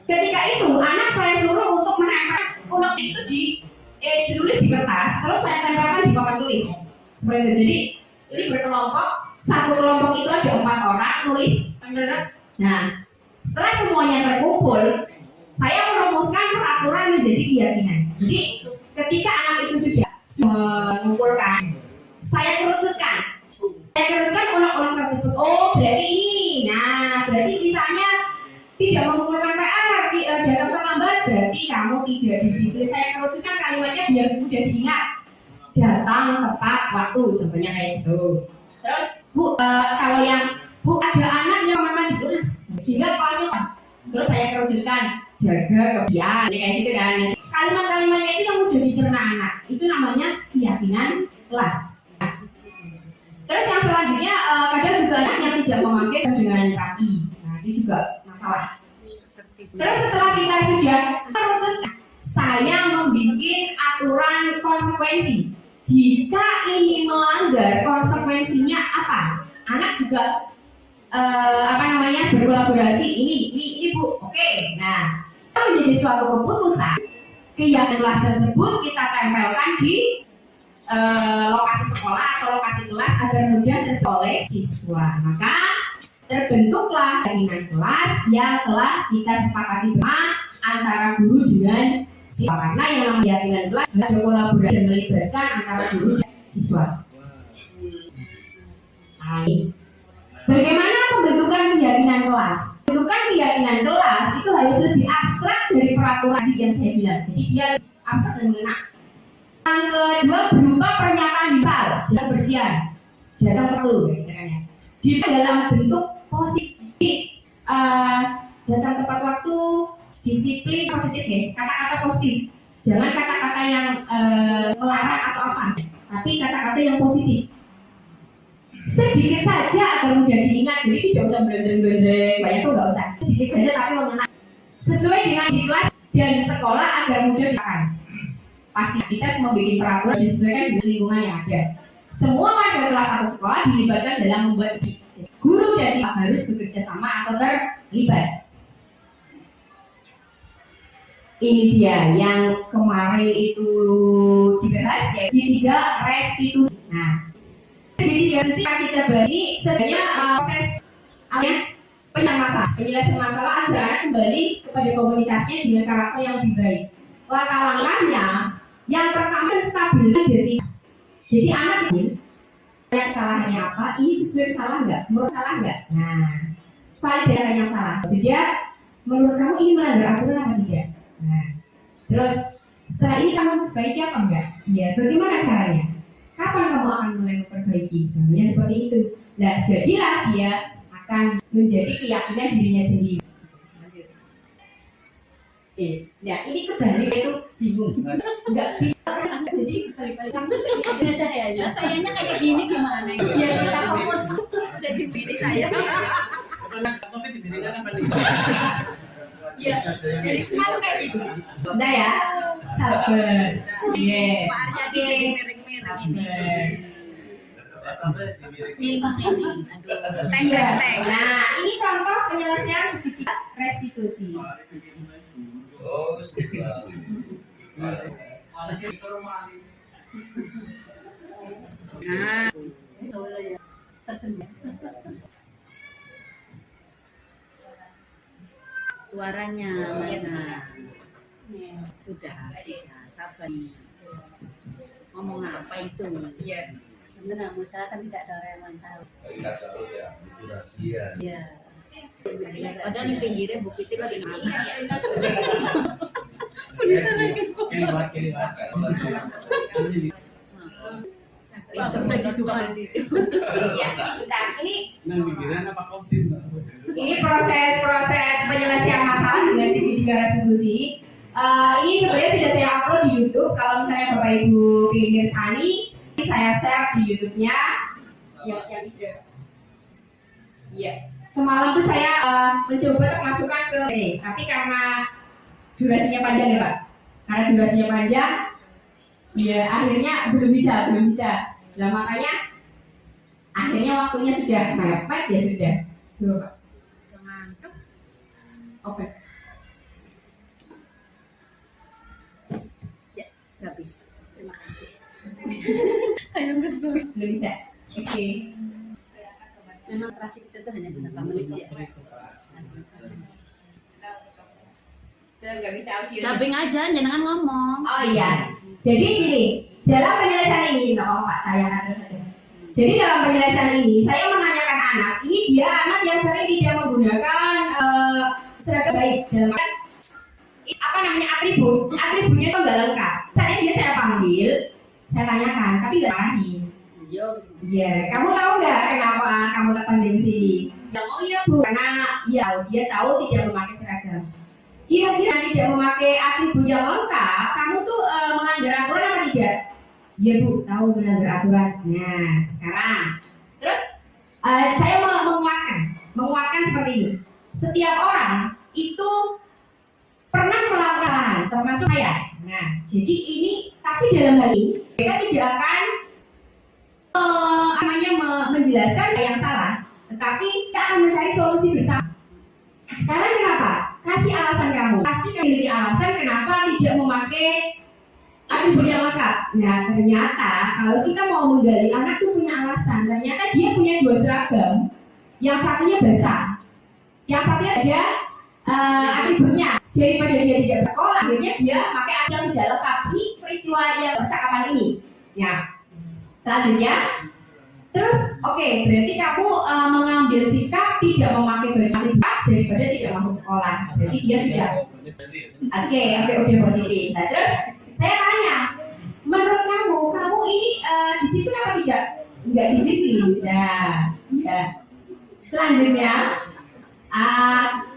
Speaker 3: ketika itu anak saya suruh untuk menempel unek itu ditulis di kertas, terus saya tempelkan di papan tulis. Seperti itu. Jadi ini berkelompok, satu kelompok itu ada 4 orang nulis. Nah, setelah semuanya terkumpul, saya merumuskan peraturan menjadi keyakinan. Jadi ketika anak itu sudah mengumpulkan, saya kerucutkan unek-unek tersebut. Oh, berarti ini. Nah, berarti misalnya tidak mengumpulkan PR, datang terlambat, berarti kamu tidak disiplin. Saya kerucutkan kalimatnya biar mudah diingat. Datang tepat waktu, contohnya kayak gitu. Terus, Bu, kalau yang Bu ada anak yang mandi kelas, sehingga kelasnya. Terus saya kerucutkan jaga kebiasaan, kayak gitu kan. Kalimat-kalimatnya itu yang mudah dicerna anak. Itu namanya keyakinan kelas. Terus yang selanjutnya kadang juga anak yang tidak memakai dengan rapi. Nah, itu juga masalah. Terus setelah kita sudah kerucutkan, saya membuat aturan konsekuensi. Jika ini melanggar, konsekuensinya apa? Anak juga berkolaborasi. Ini Bu. Oke. Nah, itu menjadi suatu keputusan. Keyakinan kelas tersebut kita tempelkan di lokasi sekolah atau lokasi kelas agar mudah teroleh siswa. Maka terbentuklah keyakinan kelas yang telah kita sepakati bersama antara guru dengan siswa. Karena yang namanya keyakinan kelas ada kolaborasi dan melibatkan antara guru dan siswa. Bagaimana pembentukan keyakinan kelas? Pembentukan keyakinan kelas itu harus lebih abstrak dari peraturan yang saya bilang. Jadi dia abstrak dan mengena. Yang kedua berupa pernyataan misal, jelas bersihan, datang waktu, di dalam bentuk positif, datang tepat waktu, disiplin positif ya, kata-kata positif. Jangan kata-kata yang melarang atau apa, tapi kata-kata yang positif. Sedikit saja agar mudah diingat, jadi tidak usah blender-blender, banyak tuh nggak usah. Sedikit saja tapi mengenal. Sesuai dengan di kelas dan sekolah agar mudah diingat. Pasti kita membuat peraturan disesuaikan dengan lingkungan yang ada. Semua warga kelas atau sekolah dilibatkan dalam membuat sedikit. Guru dan siswa harus bekerja sama atau terlibat. Ini dia yang kemarin itu dibahas ya, di 3 restitusi. Nah, di 3 restitusi yang kita bagi sebenarnya proses penyelesaian masalah agar anak kembali kepada komunitasnya dengan karakter yang lebih baik. Langkah-langkahnya yang pertama stabilitas diri. Jadi anak ini kesalahannya apa? Ini sesuai salah nggak? Menurut salah nggak? Nah, validasi yang salah. Jadi menurut kamu ini melanggar aturan apa tidak? Nah, terus Setelah ini kamu perbaiki apa enggak? Ya, bagaimana caranya? Kapan kamu akan mulai memperbaiki? Jawabannya seperti itu. Nah, jadilah dia akan menjadi keyakinan dirinya sendiri. Nah ini kebalik itu bingung. Enggak bingung. Jadi kebalik-balik langsung ke saya aja.
Speaker 5: Sayanya kayak gini gimana?
Speaker 3: Ya kita fokus
Speaker 5: Jadi diri saya.
Speaker 3: ya. Jadi selalu kayak gitu. Udah ya. Sabar. Iya.
Speaker 5: Pak Arya jadi miring-miring ini. Bingung ini. Aduh. Teng-teng.
Speaker 3: Nah, ini contoh penyelesaian segitiga restitusi.
Speaker 5: Nah, suaranya mana? Sudah. Nah, sabar. Ngomong apa itu?
Speaker 3: Iya.
Speaker 5: Benar, usaha kan tidak ada orang yang tahu.
Speaker 6: Tidak harus ya, itu rahasia.
Speaker 5: Iya. Padahal di pinggirnya Bu Fitri lagi makan.
Speaker 3: Sampai gitu kan. Ya, bentar. Ini proses penyelesaian masalah dengan segitiga restitusi. Ini sebenarnya sudah saya upload di YouTube. Kalau misalnya Bapak Ibu ingin Sani, saya share di YouTube-nya. Yang itu. Iya. Semalam tuh saya mencoba untuk masukkan ke ini, tapi karena durasinya panjang ya Pak. Karena durasinya panjang, ya akhirnya belum bisa. Nah makanya akhirnya waktunya sudah mepet ya sudah. Coba Pak.
Speaker 5: Ngantuk.
Speaker 3: Oke.
Speaker 5: Ya, habis. Terima kasih.
Speaker 3: Belum bisa. Oke.
Speaker 5: Memang terasi kita tuh hanya beberapa menit ya.
Speaker 3: Sudah nggak bisa audio.
Speaker 5: Dubbing aja, jangan ngomong.
Speaker 3: Oh iya. Jadi gini, dalam penyelesaian ini nggak apa-apa, tayangkan saja. Jadi dalam penyelesaian ini, saya menanyakan anak, ini dia anak yang sering tidak menggunakan seragam baik dalam apa namanya atributnya itu nggak lengkap. Misalnya dia saya panggil, saya tanyakan, tapi nggak marahin. Iya, kamu tahu nggak kenapa kamu terpending sini? Oh iya Bu, karena ya dia tahu tidak memakai seragam. Kira-kira tidak memakai atribut yang lengkap, kamu tuh melanggar aturan apa tidak? Iya Bu, tahu melanggar aturan. Nah, sekarang, terus saya menguatkan seperti ini. Setiap orang itu pernah melakukan, termasuk saya. Nah, jadi ini, tapi dalam hal ini mereka tidak akan menjelaskan yang salah, tetapi kita akan mencari solusi bersama. Sekarang kenapa? Kasih alasan kamu. Pasti kamu memiliki alasan kenapa tidak memakai atribut yang lengkap. Nah ternyata kalau kita mau menggali anak itu punya alasan. Ternyata dia punya dua seragam. Yang satunya basah, yang satunya ada atributnya. Daripada dia tidak bersekolah, akhirnya dia pakai atribut yang tidak lengkap. Ini peristiwa yang percakapan ini. Ya. Selanjutnya, terus oke, berarti kamu mengambil sikap tidak memakai baju atribut daripada tidak masuk sekolah. Jadi dia sudah oke positif. Nah terus saya tanya, menurut kamu ini disiplin apa tidak? Enggak disiplin. Nah, ya. Selanjutnya,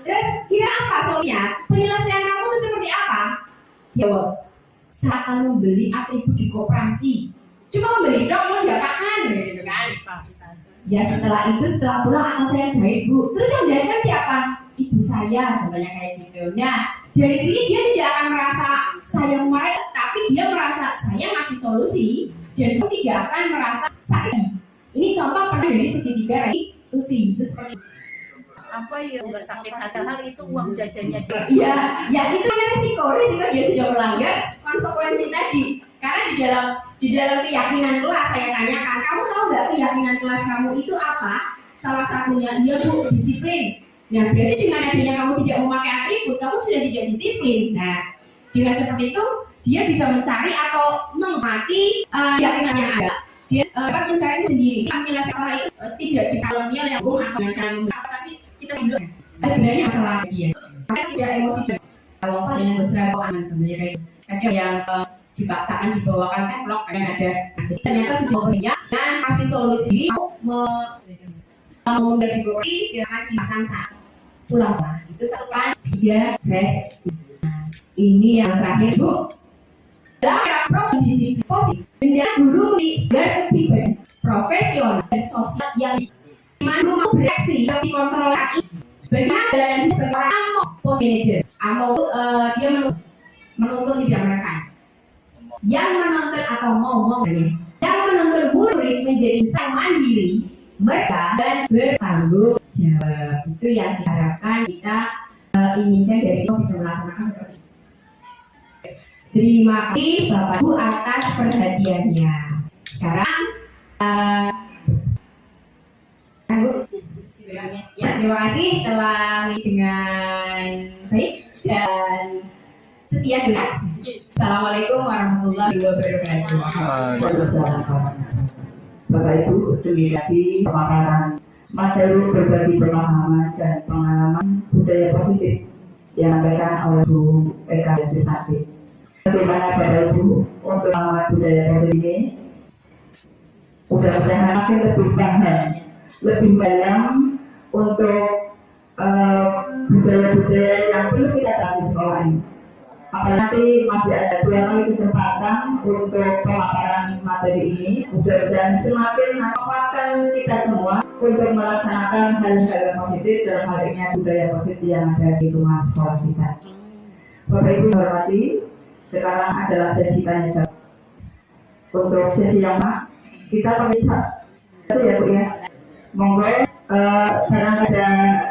Speaker 3: terus kira apa solusinya? Penyelesaian kamu itu seperti apa? Jawab, saya akan membeli atribut di koperasi. Cuma membeli dong, mau diapakan gitu kan? Ya setelah pulang akan saya jahit Bu. Terus yang jahit kan siapa? Ibu saya, contohnya kayak gitu. Nah dari sini dia tidak akan merasa saya marah, tapi dia merasa saya ngasih solusi dan dia tidak akan merasa sakit. Ini contoh pernah dari segitiga restitusi itu seperti
Speaker 5: Apa ya nggak sakit hal itu uang jajannya dia.
Speaker 3: ya itu kan risiko dia sudah melanggar konsekuensi tadi. Karena di dalam keyakinan kelas saya tanyakan, kamu tahu nggak keyakinan kelas kamu itu apa? Salah satunya dia Bu disiplin. Nah berarti dengan adanya kamu tidak memakai atribut, kamu sudah tidak disiplin. Nah dengan seperti itu dia bisa mencari atau menghati keyakinan yang ada. Dia dapat mencari sendiri. Penyelesaian masalah itu tidak di kolonial yang atau dengan cara tapi kita belum ada benarnya masalah dia. Karena tidak emosi. Kalau yang berseragoan sebenarnya kayak kacau yang dipaksakan dibawakan templok kan ada. Jadi ternyata sudah bekerja dan kasih solusi mau menjadi kopi silakan dipasang saat pulang sah. Itu satu kan 3 rest. Ini yang terakhir Bu. Dalam provinsi positif benda guru di segar pribadi profesional dan sosial yang dimana mau bereaksi tapi kontrol kaki bagaimana jalan seorang post manager atau dia menuntut tidak menekan yang menonton atau mau yang menuntut murid menjadi sang mandiri mereka dan bertanggung jawab. Itu yang diharapkan kita inginkan dari itu bisa melaksanakan seperti itu. Terima kasih Bapak Ibu atas perhatiannya. Sekarang ya terima kasih telah dengan baik dan setia juga. Assalamualaikum warahmatullahi wabarakatuh.
Speaker 2: Bapak Ibu, demi lagi pemaparan materi berbagi pemahaman dan pengalaman budaya positif yang disampaikan oleh Bu Eka Susati. Bagaimana Bapak Ibu untuk pengalaman budaya positif ini? Mudah-mudahan makin lebih paham, lebih dalam untuk budaya-budaya yang perlu kita tahu di sekolah ini. Apalagi nanti masih ada 2 kali kesempatan untuk pemaparan materi ini. Mudah-mudahan semakin menguatkan kita semua untuk melaksanakan hal-hal positif dalam hal ini budaya positif yang ada di rumah sekolah kita. Bapak Ibu hormati, sekarang adalah sesi tanya jawab. Untuk sesi yang kita periksa itu ya Bu ya. Monggo barang ada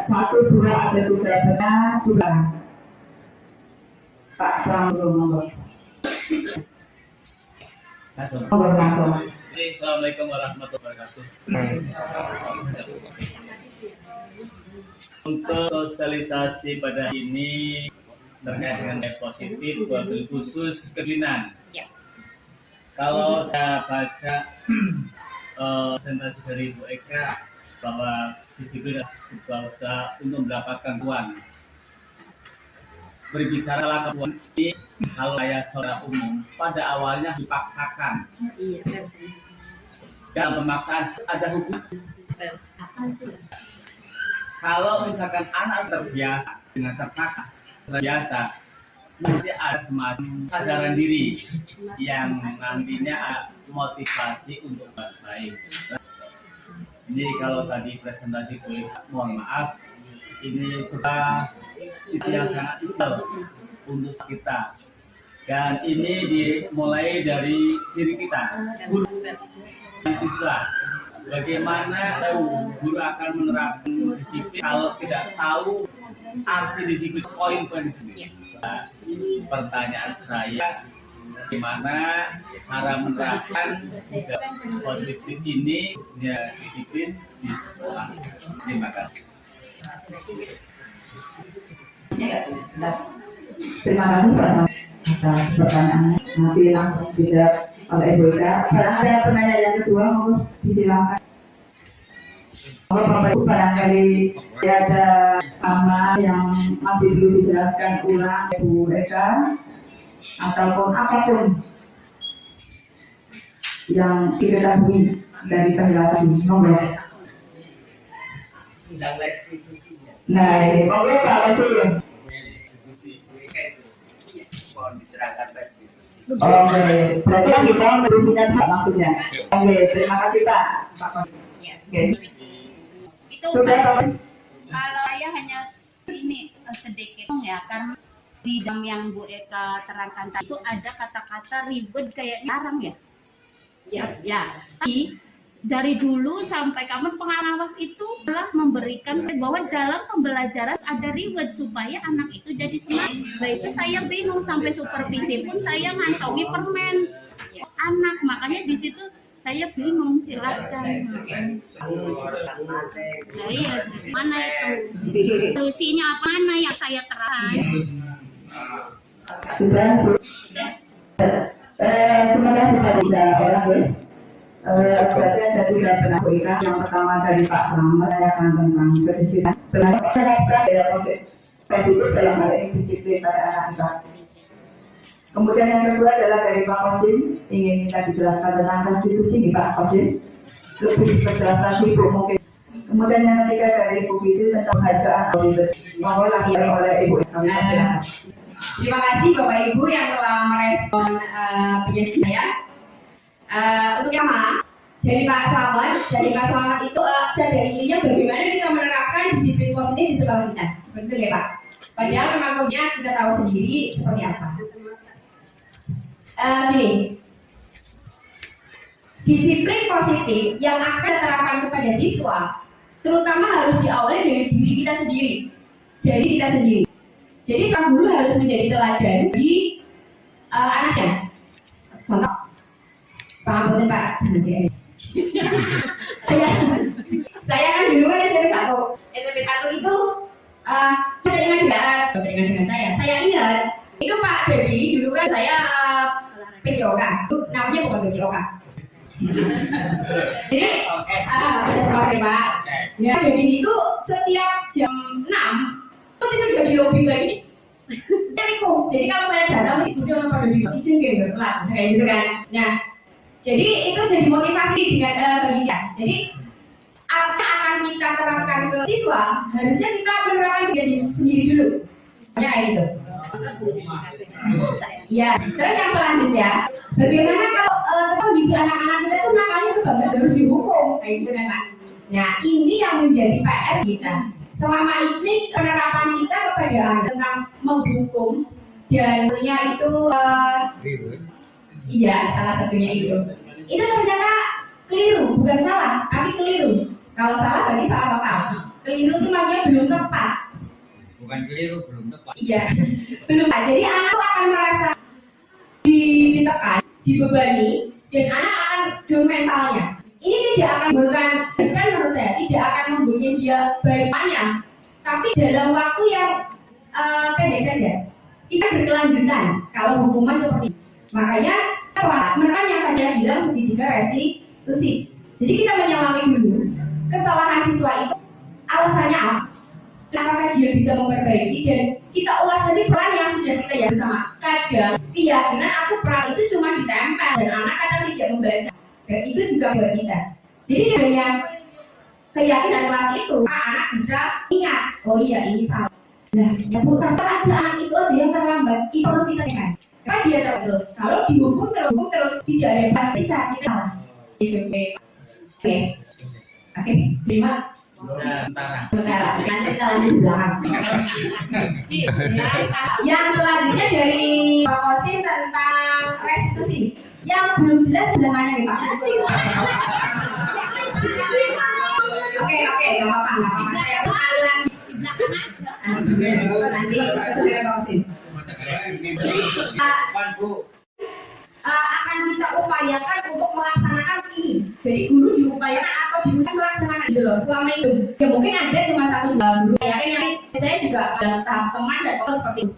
Speaker 2: 1, 2 atau 3 2. Pak Pramudya monggo. Monggo langsung.
Speaker 4: Assalamualaikum warahmatullahi wabarakatuh. Untuk sosialisasi pada ini terkait dengan positif, wabil khusus kedisiplinan.
Speaker 1: Ya.
Speaker 4: Kalau saya baca presentasi dari Bu Eka bahwa disiplin adalah sebuah usaha untuk mendapatkan uang. Berbicara tentang uang ini hal kayak secara umum pada awalnya dipaksakan. Dan pemaksaan ada hukum. Kalau misalkan anak terbiasa dengan terpaksa terbiasa, nanti ada semacam kesadaran diri yang nantinya motivasi untuk baik. Ini kalau tadi presentasi boleh mohon maaf, ini sudah situasi yang sangat vital untuk kita. Dan ini dimulai dari diri kita, guru dan siswa. Bagaimana guru akan menerapkan disiplin kalau tidak tahu arti disiplin, poin-poin disiplin. Nah, pertanyaan saya, bagaimana cara menerapkan positif ini, khususnya disiplin di sekolah? Terima kasih.
Speaker 2: Terima kasih Pak atas pertanyaannya. Nanti langsung dijawab oleh Ibu Eka. Barang ada penanya yang kedua, mohon disilakan. Kalau Bapak Ibu barangkali ada nama yang masih belum dijelaskan ulang Ibu Eka ataupun apapun yang diketahui dari penjelasan ini, monggo. Nah, ini monggo Pak Wasil. Oke, berarti yang kita mengurusinya Pak maksudnya. Oke, terima kasih Pak. Oke.
Speaker 5: Itu
Speaker 2: Sudah Pak.
Speaker 5: kalau saya hanya ini sedikit ya, karena di dalam yang Bu Eka terangkan tadi itu ada kata-kata ribet kayak larang ya. Ya. Tapi dari dulu sampai kapan pengawas itu telah memberikan bahwa dalam pembelajaran ada reward supaya anak itu jadi semangat. Nah itu saya bingung sampai supervisi pun saya ngantongi permen anak, makanya di situ saya bingung. Silakan. Nah iya, mana itu solusinya apa mana yang saya terangkan?
Speaker 2: Sudah. Terima kasih Pak Tidak orang berarti ada 3 penasihat. Yang pertama dari Pak Slamet, saya akan tentang kedisiplinan. Penasihat ya positif. positif dalam hal ini disiplin pada anak-anak. Kemudian yang kedua adalah dari Pak Kosim, ingin kita dijelaskan tentang konstitusi nih Pak Kosim, lebih penjelasan Ibu mungkin. Kemudian yang ketiga dari Ibu Bidi tentang hargaan auditor, mohon lahir oleh Ibu.
Speaker 3: Terima kasih Bapak Ibu yang telah merespon penyajian saya. Untuk yang pertama dari Pak Slamet itu pada intinya bagaimana kita menerapkan disiplin positif di sekolah kita, betul ya Pak? Padahal memang punya kita tahu sendiri seperti apa. Gini, disiplin positif yang akan diterapkan kepada siswa, terutama harus diawali dari diri kita sendiri. Jadi sang guru harus menjadi teladan di anaknya. Contoh, Pak Sandiaga. saya kan dulu kan SMP 1 itu beringat dengan saya. Saya ingat itu Pak Dedi dulu kan saya PJOK, namanya bukan PJOK. Jadi Pak. Ya, jadi itu setiap jam 6 itu sudah di lobby kayak gini. Jadi kalau saya datang itu mesti orang pada di isin gitu kelas kayak gitu kan. Nah, jadi itu jadi motivasi dengan pendidikan. Jadi apa akan kita terapkan ke siswa, harusnya kita menerapkan diri sendiri dulu. Ya kayak gitu. Ya, terus yang selanjutnya, bagaimana kalau kondisi anak-anak kita tuh nakalnya tuh harus dihukum kayak gitu kan Pak. Nah, ini yang menjadi PR kita. Selama ini penerapan kita kepada anak tentang menghukum dan tentunya itu iya salah satunya itu ternyata keliru, bukan salah tapi keliru. Kalau salah berarti salah total, keliru itu maksudnya belum tepat,
Speaker 7: bukan keliru, belum tepat.
Speaker 3: Iya belum tepat. Jadi anak itu akan merasa ditekan, dibebani, dan anak akan down mentalnya. Ini tidak akan menurut saya tidak akan membuat dia baiknya, tapi dalam waktu yang pendek saja. Kita berkelanjutan kalau hukuman seperti ini. Makanya mereka yang tadi bilang segitiga restitusi. Jadi kita menyelami dulu kesalahan siswa itu alasannya apa, apakah dia bisa memperbaiki, dan kita ulas lagi peran yang sudah kita ya bersama. Kadang keyakinan aku peran itu cuma ditempel dan anak kadang tidak membaca. Dan itu juga buat kita. Jadi dengan keyakinan kelas itu, anak bisa ingat, oh iya ini salah. Nah, ya bukan aja anak itu aja yang terlambat, itu perlu kita ingat. Karena dia terus, kalau dihukum terus tidak ada berarti cara kita salah. Oke, 5. Sementara. Nanti kita lanjut di belakang. Yang selanjutnya dari Pak Kosim tentang restitusi. Yang belum jelas sudah mana nih Pak? Oke, nggak apa-apa. Saya ulang di belakang aja. Nanti sudah Pak Kosim. Akan kita upayakan untuk melaksanakan ini. Jadi guru diupayakan atau diusahakan melaksanakan itu loh selama itu. Ya mungkin ada cuma satu guru yang saya juga dalam tahap teman dan seperti itu.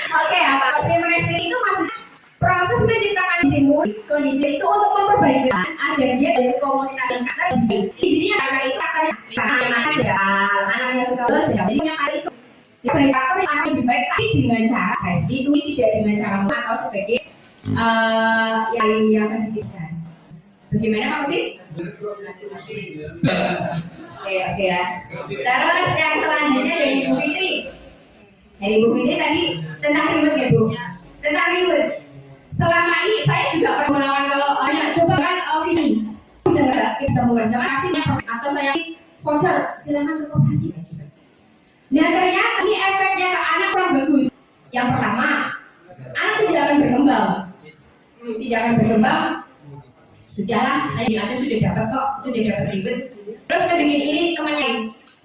Speaker 3: Oke, apa restitusi itu maksudnya proses menciptakan kondisi itu untuk memperbaiki agar dia dari komunitas yang baik. Intinya karena itu akan anak yang suka belajar, jadi punya kali itu. Jadi faktor yang akan lebih baik tapi dengan cara restitusi, tidak dengan cara atau sebagai yang pendidikan. Bagaimana Pak Kosim? Oke ya. Terus yang selanjutnya dari Ibu Fitri. Dari Ibu Fitri tadi tentang ribet ya Bu. Tentang ribet. Selama ini saya juga pernah melawan kalau coba kan visi bisa nggak kita sambungkan sama kasihnya atau saya voucher silakan ke koperasi. Nah ternyata ini efeknya ke anak kurang bagus. Yang pertama, anak tidak akan berkembang. Sudahlah, saya aja sudah dapat ribet. Terus saya bikin ini temannya,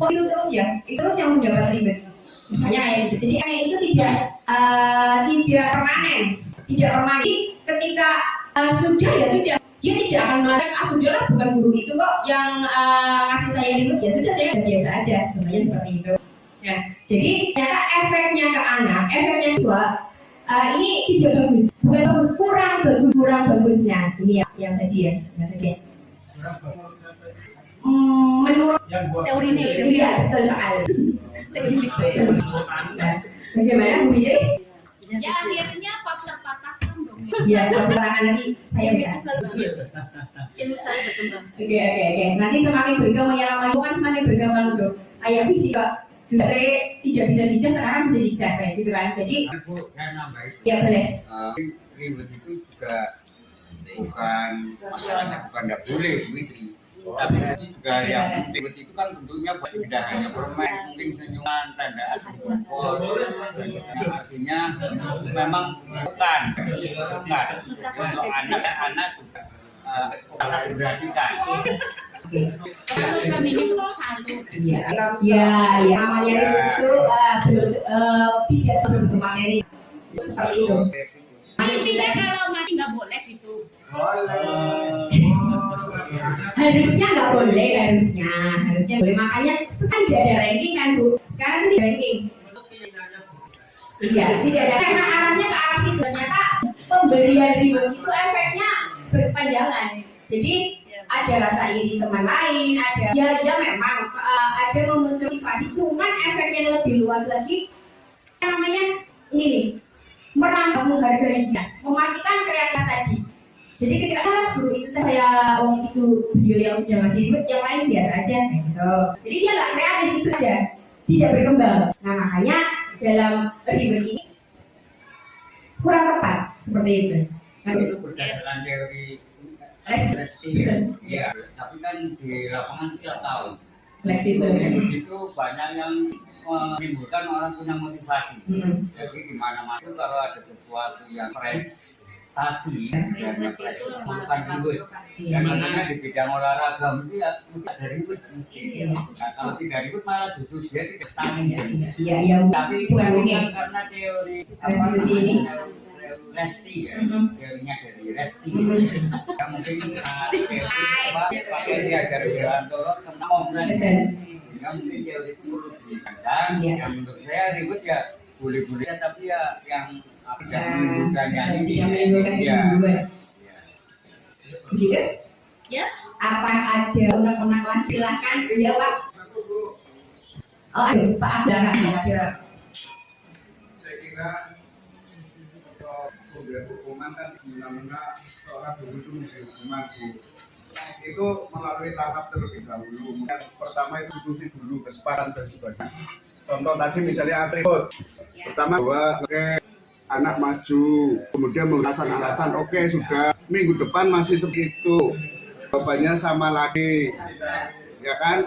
Speaker 3: itu terus ya, itu terus yang mendapat ribet. Misalnya kayak gitu. Jadi kayak itu tidak permanen. Tidak hormati ketika sudah dia tidak akan melakukan sudahlah bukan guru itu kok yang ngasih saya ribut, ya sudah saya biasa aja sebenarnya seperti itu. Nah, jadi ternyata efeknya ke anak, efeknya siswa ini tidak bagus, bukan bagus, kurang bagusnya ini yang tadi ya. Menurut teori ini ya betul sekali. Bagaimana Bu Fitri?
Speaker 5: Ya akhirnya patah-patahkan dong.
Speaker 3: Ya, kebetulan nanti saya berikan.
Speaker 5: Ilmu saya berkembang.
Speaker 3: Oke. Nanti semakin berkembang ya namanya kan semakin berkembang tuh. Kayak fisika dari tidak bisa dicas sekarang bisa dicas kayak gitu kan. Jadi
Speaker 7: Bu, saya nambahin.
Speaker 3: ya boleh.
Speaker 7: Ribet itu juga bukan masalahnya bukan nggak boleh Bu Fitri. Tapi itu juga yang ribet itu kan tentunya tidak hanya permen, mungkin senyuman, tanda support, artinya memang bukan untuk anak-anak juga rasa diperhatikan.
Speaker 5: Kalau kami ini perlu salut.
Speaker 3: Ya, materi itu belum tidak sebelum materi seperti itu.
Speaker 5: Intinya kalau mati nggak boleh gitu.
Speaker 3: Harusnya nggak boleh, harusnya boleh. Makanya sekarang tidak ada ranking kan Bu. Sekarang itu tidak ranking. Iya, tidak ada. Karena arahnya ke arah situ. Ternyata pemberian reward itu efeknya berkepanjangan. Jadi ada rasa iri teman lain, ada ya memang ada memotivasi. Cuman efek yang lebih luas lagi namanya ini merambah menghargai dia, mematikan kreativitas tadi. Jadi ketika guru itu saya itu beliau yang sudah masih ribet, yang lain biasa aja gitu. Jadi dia nggak kreatif itu aja, tidak berkembang. Nah makanya dalam ribet ini kurang tepat seperti itu.
Speaker 7: Itu berdasarkan teori Resti, ya. Tapi kan di lapangan kita tahu.
Speaker 3: Fleksibel.
Speaker 7: Begitu banyak yang menimbulkan orang punya motivasi. Jadi di mana-mana itu kalau ada sesuatu yang prestasi dan yang bukan ribut. Dan tentunya di bidang olahraga mesti ada ribut. Nah, kalau tidak ribut malah justru dia tidak senang.
Speaker 3: Iya.
Speaker 7: Tapi
Speaker 3: bukan
Speaker 7: bukan
Speaker 3: mungkin.
Speaker 7: karena teori
Speaker 3: Restitusi ini.
Speaker 7: Resti ya, teorinya dari Resti. Yang mungkin pakai diajar Wirantoro tentang omongan. Sehingga mungkin teori itu perlu dikatakan. Yang menurut saya ribut ya boleh-boleh, tapi ya yang tidak menimbulkan yang ini. Ya.
Speaker 3: Begitu?
Speaker 5: Ya.
Speaker 3: Apa ada undang-undang lain? Silakan ya Pak. Oh ada Pak ada.
Speaker 8: Saya kira pemberian hukuman kan semena-mena seorang guru itu memberi hukuman itu melalui tahap terlebih dahulu. Yang pertama itu diskusi dulu, kesepakatan dan sebagainya. Contoh tadi misalnya atribut. Pertama bahwa anak maju, kemudian mengalasan alasan oke, sudah minggu depan masih seperti itu, jawabannya sama lagi, ya kan?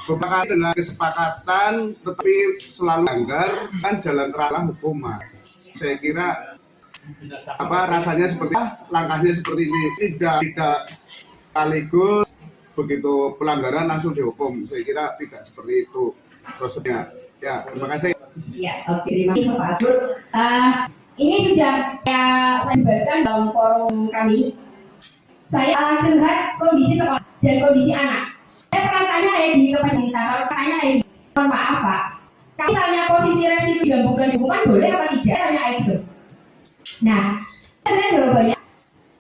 Speaker 8: Beberapa kali dengan kesepakatan, tetapi selalu langgar kan jalan teralah hukuman. Saya kira rasanya seperti langkahnya seperti ini, tidak sekaligus begitu pelanggaran langsung dihukum. Saya kira tidak seperti itu prosedurnya. Ya, terima kasih.
Speaker 3: Ya, oke, terima kasih Pak Abdul. Ini sudah saya bagikan dalam forum kami. Saya curhat kondisi sekolah dan kondisi anak. Saya pernah tanya di kepencinta, kalau tanya mohon maaf Pak, kalau misalnya posisi residu digabungkan hukuman boleh apa tidak? Tanya itu. Nah, saya jawabannya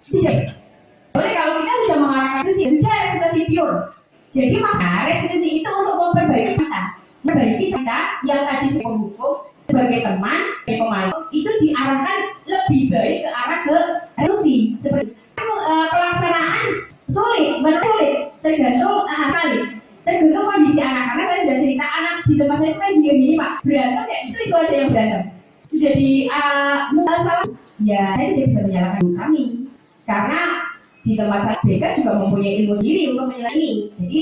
Speaker 3: tidak. Boleh kalau kita sudah mengarahkan restitusi, sudah restitusi pure. Jadi maka restitusi itu untuk memperbaiki kita yang tadi saya hukum sebagai teman, sebagai pemain itu diarahkan lebih baik ke arah ke restitusi. Seperti pelaksanaan sulit, tergantung kondisi anak. Karena saya sudah cerita anak di tempat saya itu kan gini Pak, berantem ya itu aja yang berantem. Sudah di salah, ya saya tidak bisa menyalahkan kami karena di tempat saya mereka juga mempunyai ilmu diri untuk menyelesaikan. Jadi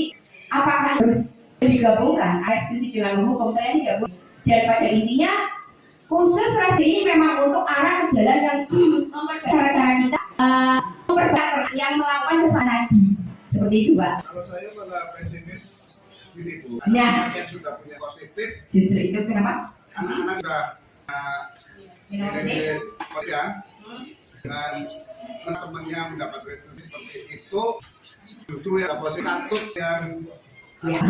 Speaker 3: apakah harus digabungkan restitusi dengan hukum? Saya tidak boleh. Dan pada intinya khusus restitusi ini memang untuk arah ke jalan yang cara-cara kita memperbaiki yang melakukan kesalahan seperti itu Pak.
Speaker 8: Kalau saya malah pesimis ini Bu,
Speaker 3: Nah.
Speaker 8: anak yang sudah punya positif,
Speaker 3: Justru itu kenapa?
Speaker 8: anak-anak sudah ya dengan temannya mendapat restitusi seperti itu, justru yang positif satu yang
Speaker 3: Ya.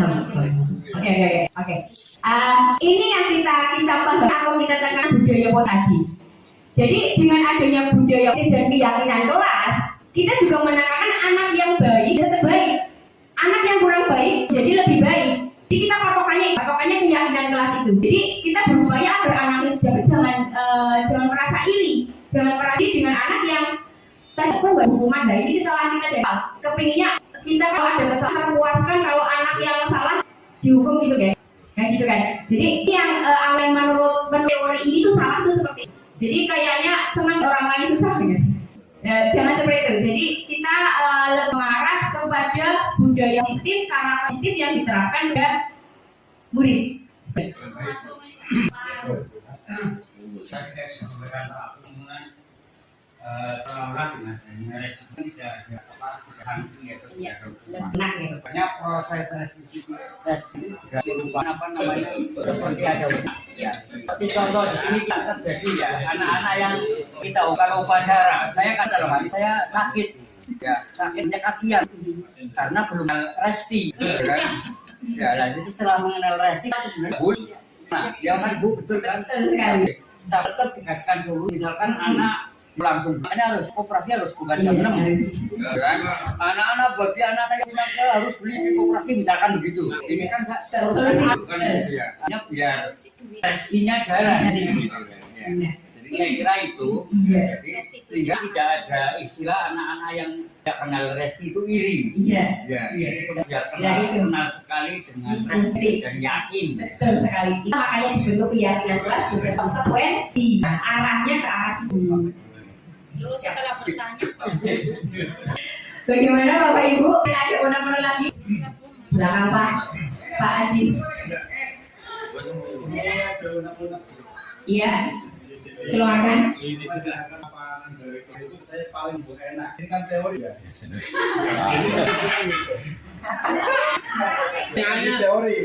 Speaker 3: Oke. Ini yang kita bahas atau kita tekan budaya tadi. Jadi dengan adanya budaya dan keyakinan kelas, kita juga menekankan anak yang baik tetap baik, anak yang kurang baik jadi lebih baik. Jadi kita patok patokannya keyakinan kelas itu. Jadi kita berupaya agar anak itu jangan merasa iri, jangan merasa iri dengan anak yang tadi aku nggak hukuman. Nah ini kesalahan kita deh. Kepinginnya kita kalau ada kesalahan puaskan kalau anak yang salah dihukum gitu guys. Kayak gitu kan. Jadi ini yang menurut teori ini tuh salah tuh seperti itu. Jadi kayaknya senang orang lain susah kan? Jangan seperti itu. Jadi kita lebih mengarah kepada budaya positif, karakter positif yang diterapkan ke murid.
Speaker 7: Sebenarnya proses restitusi tes ini juga apa namanya seperti ada seperti contoh di sini kan terjadi ya anak-anak yang kita kalau upacara saya kan dalam hati saya sakit ya sakitnya kasihan karena belum resti kan ya lah jadi setelah mengenal resti itu sebenarnya bu nah ya kan bu betul kan sekali kita tetap dikasihkan solusi misalkan anak langsung makanya harus operasi harus bukan jam 6 kan anak-anak bagi anak-anak yang punya harus beli di koperasi misalkan begitu ini kan bukan ya hanya biar testinya jarang sih gitu ya. Jadi saya kira itu jadi sehingga tidak ada istilah anak-anak yang tidak kenal resti itu iri jadi sudah kenal sekali dengan resti dan yakin
Speaker 3: Betul sekali. Itu makanya dibentuk keyakinan kelas bisa konsekuensi arahnya ke arah situ.
Speaker 5: Lu setelah bertanya
Speaker 3: Bagaimana Bapak Ibu? Ada undang-undang lagi? Silakan Pak Ajis. Iya. Keluarkan.
Speaker 8: Ini sedangkan lapangan dari itu saya paling enak. Ini kan teori ya. Ini teori.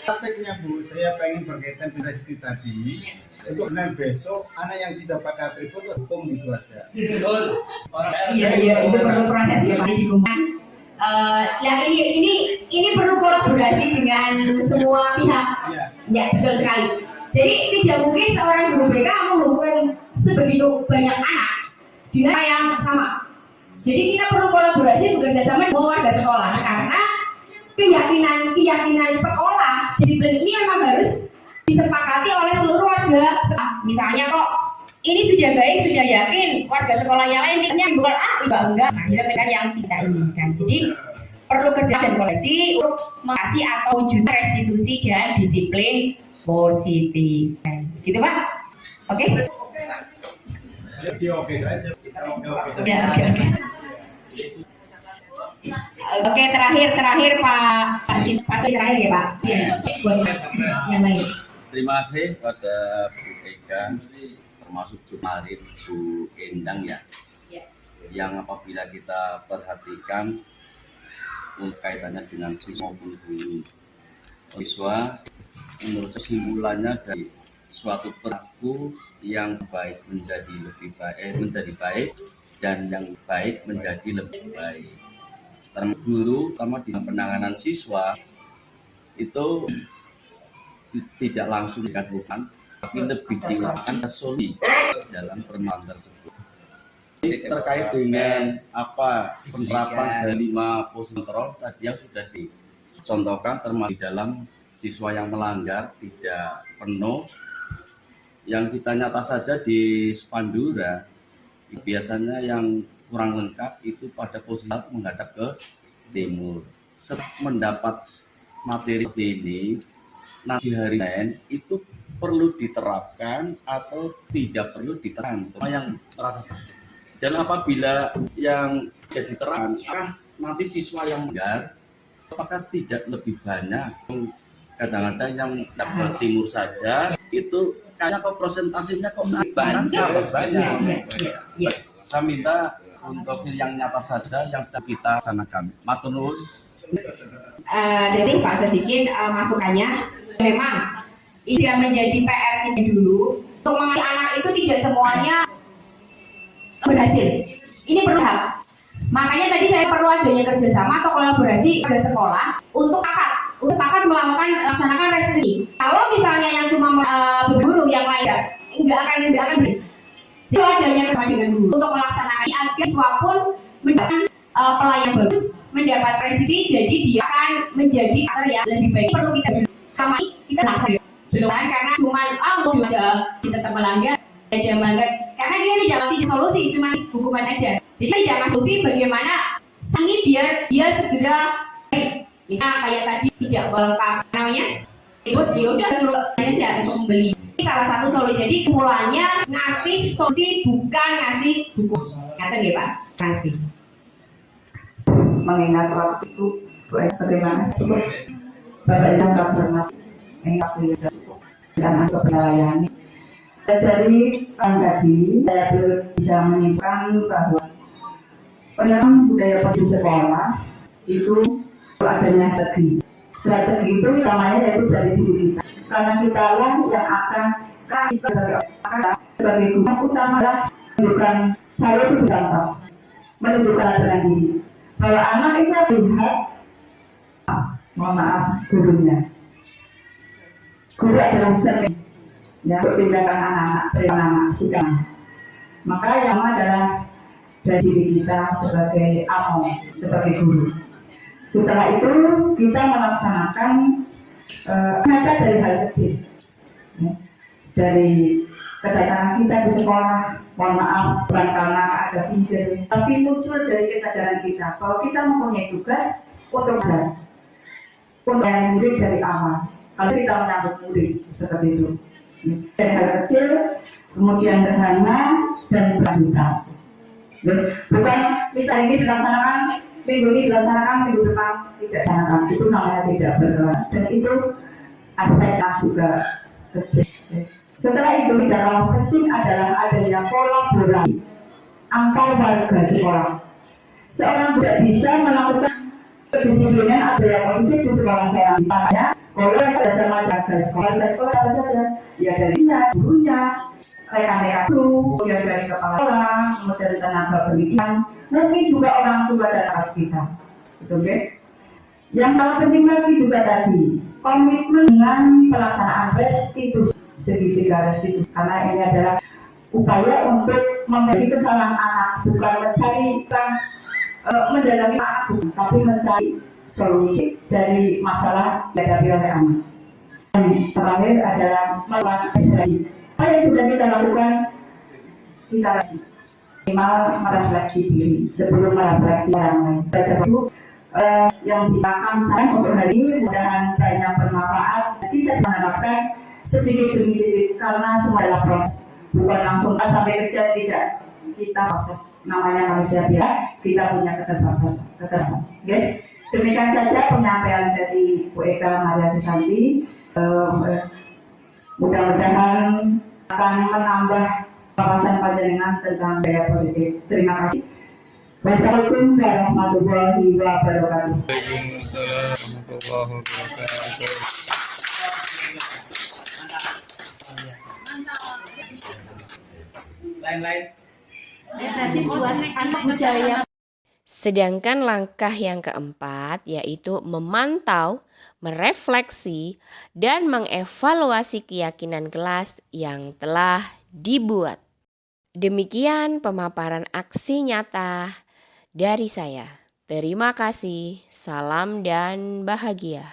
Speaker 8: Prakteknya Bu, saya pengen berkaitan dengan resti tadi. Untuk Senin besok, anak yang tidak pakai atribut hukum gitu aja.
Speaker 3: Iya, itu perlu proses ya Pak digunakan. Ya ini perlu kolaborasi dengan semua pihak. Ya betul sekali. Jadi tidak mungkin seorang guru BK menghukum sebegitu banyak anak dengan yang sama. Jadi kita perlu kolaborasi bekerjasama dengan warga sekolah karena keyakinan sekolah disiplin ini memang harus disepakati oleh seluruh warga. Misalnya kok ini sudah baik, sudah yakin warga sekolah yang lain tiknya bukan enggak. Nah, ini mereka yang tidak inginkan. Jadi perlu kerja dan koleksi untuk mengasih atau wujud restitusi dan disiplin positif. Gitu Pak? Oke?
Speaker 8: Oke saja.
Speaker 3: Oke, terakhir Pak terakhir ya Pak. Yang lain.
Speaker 6: Terima kasih pada Bu Eka, termasuk kemarin Bu Endang ya, yang apabila kita perhatikan kaitannya dengan siswa maupun guru siswa, menurut kesimpulannya dari suatu perilaku yang baik menjadi lebih baik, menjadi baik dan yang baik menjadi lebih baik. Termasuk guru, terutama di penanganan siswa itu tidak langsung dikatakan, tapi lebih dilakukan solusi dalam permasalahan tersebut. Terkait dengan apa penerapan dari 5 posisi kontrol tadi yang sudah dicontohkan, termasuk dalam siswa yang melanggar tidak penuh, yang kita nyata saja di Spandura biasanya yang kurang lengkap itu pada posisi menghadap ke timur. Setelah mendapat materi ini, nanti hari Senin itu perlu diterapkan atau tidak perlu diterapkan, yang terasa sakit. Dan apabila yang tidak diterapkan, nanti siswa yang melanggar, apakah tidak lebih banyak? Kadang-kadang yang dapat timur saja itu kayaknya kok presentasinya kok banyak. Saya minta untuk yang nyata saja yang sedang kita laksanakan. Matur nuwun.
Speaker 3: Jadi Pak sedikit masukannya, memang ini yang menjadi PR kita dulu untuk mengajar anak itu tidak semuanya berhasil. Ini perlu hak. Makanya tadi saya perlu adanya kerjasama atau kolaborasi pada sekolah untuk sepakat melakukan laksanakan restitusi. Kalau misalnya yang cuma berguru yang lain nggak akan Itu adanya kerjasama dengan guru untuk melaksanakan agar siswa pun mendapatkan pelayanan bagus mendapat prestasi, jadi dia akan menjadi karakter yang lebih baik. Perlu kita sama kita belum karena cuma mau aja tetap melanggar karena dia tidak ngasih solusi, cuma hukuman aja. Jadi tidak ngasih solusi bagaimana ini biar dia segera baik. Misalnya kayak tadi tidak lengkap namanya, itu dia udah suruh aja untuk membeli. Ini salah satu solusi. Jadi mulanya ngasih solusi bukan ngasih hukum. Kata dia Pak, kasih.
Speaker 2: Mengingat waktu itu bagaimana cukup Bapak Ibu hormat mengingat beliau dan masuk melayani. Dari tadi saya belum bisa menyimpulkan bahwa penerapan budaya di sekolah itu adanya strategi itu namanya yaitu dari diri kita, karena kita lah yang akan sebagai guru utama adalah menunjukkan saya itu contoh, menunjukkan aturan diri bahwa anak itu lihat mohon maaf gurunya, guru adalah cermin ya untuk tindakan anak-anak sidang. Maka yang adalah dari diri kita sebagai amo, sebagai guru. Setelah itu kita melaksanakan kata dari hal kecil ya. Dari kedatangan kita di sekolah, mohon maaf bukan karena ada izin, tapi muncul dari kesadaran kita bahwa kita mempunyai tugas untuk belajar, untuk yang murid dari awal. Kalau kita menyambut murid seperti itu, dari hal kecil, kemudian sederhana dan berlanjutan. Bukan misalnya ini dilaksanakan minggu ini dilaksanakan, minggu depan tidak dilaksanakan, itu namanya tidak bergerak, dan itu aspeknya juga kecil. Setelah itu yang penting adalah adanya kolaborasi antar warga sekolah. Seorang tidak bisa melakukan kedisiplinan atau yang positif di sekolah saya. Makanya kalau saya sama warga sekolah apa saja, ya darinya, gurunya, rekan-rekan guru, kemudian dari kepala sekolah, kemudian tenaga pendidikan, mungkin juga orang tua dan atas kita. Betul, okay? Yang paling penting lagi juga tadi komitmen dengan pelaksanaan restitusi, segitiga restitusi, karena ini adalah upaya untuk memberi kesalahan anak, bukan mencari mendalami anak, tapi mencari solusi dari masalah yang dihadapi oleh anak. Dan terakhir adalah melakukan refleksi. Apa yang sudah kita lakukan, kita minimal merefleksi diri sebelum merefleksi orang lain. Baca buku yang bisa saya untuk hari ini, mudah-mudahan banyak bermanfaat. Kita mengharapkan sedikit demi sedikit karena semua adalah proses, bukan langsung sampai kecil, tidak. Kita proses, namanya manusia biasa, kita punya keterbatasan. Okay? Demikian saja penyampaian dari Bu Eka Maria Susanti. Mudah-mudahan akan menambah wawasan panjenengan tentang gaya positif. Terima kasih. Wassalamualaikum warahmatullahi wabarakatuh.
Speaker 9: Waalaikumsalam warahmatullahi wabarakatuh.
Speaker 4: Lain-lain.
Speaker 1: Sedangkan langkah yang keempat yaitu memantau, merefleksi, dan mengevaluasi keyakinan kelas yang telah dibuat. Demikian pemaparan aksi nyata dari saya. Terima kasih, salam dan bahagia.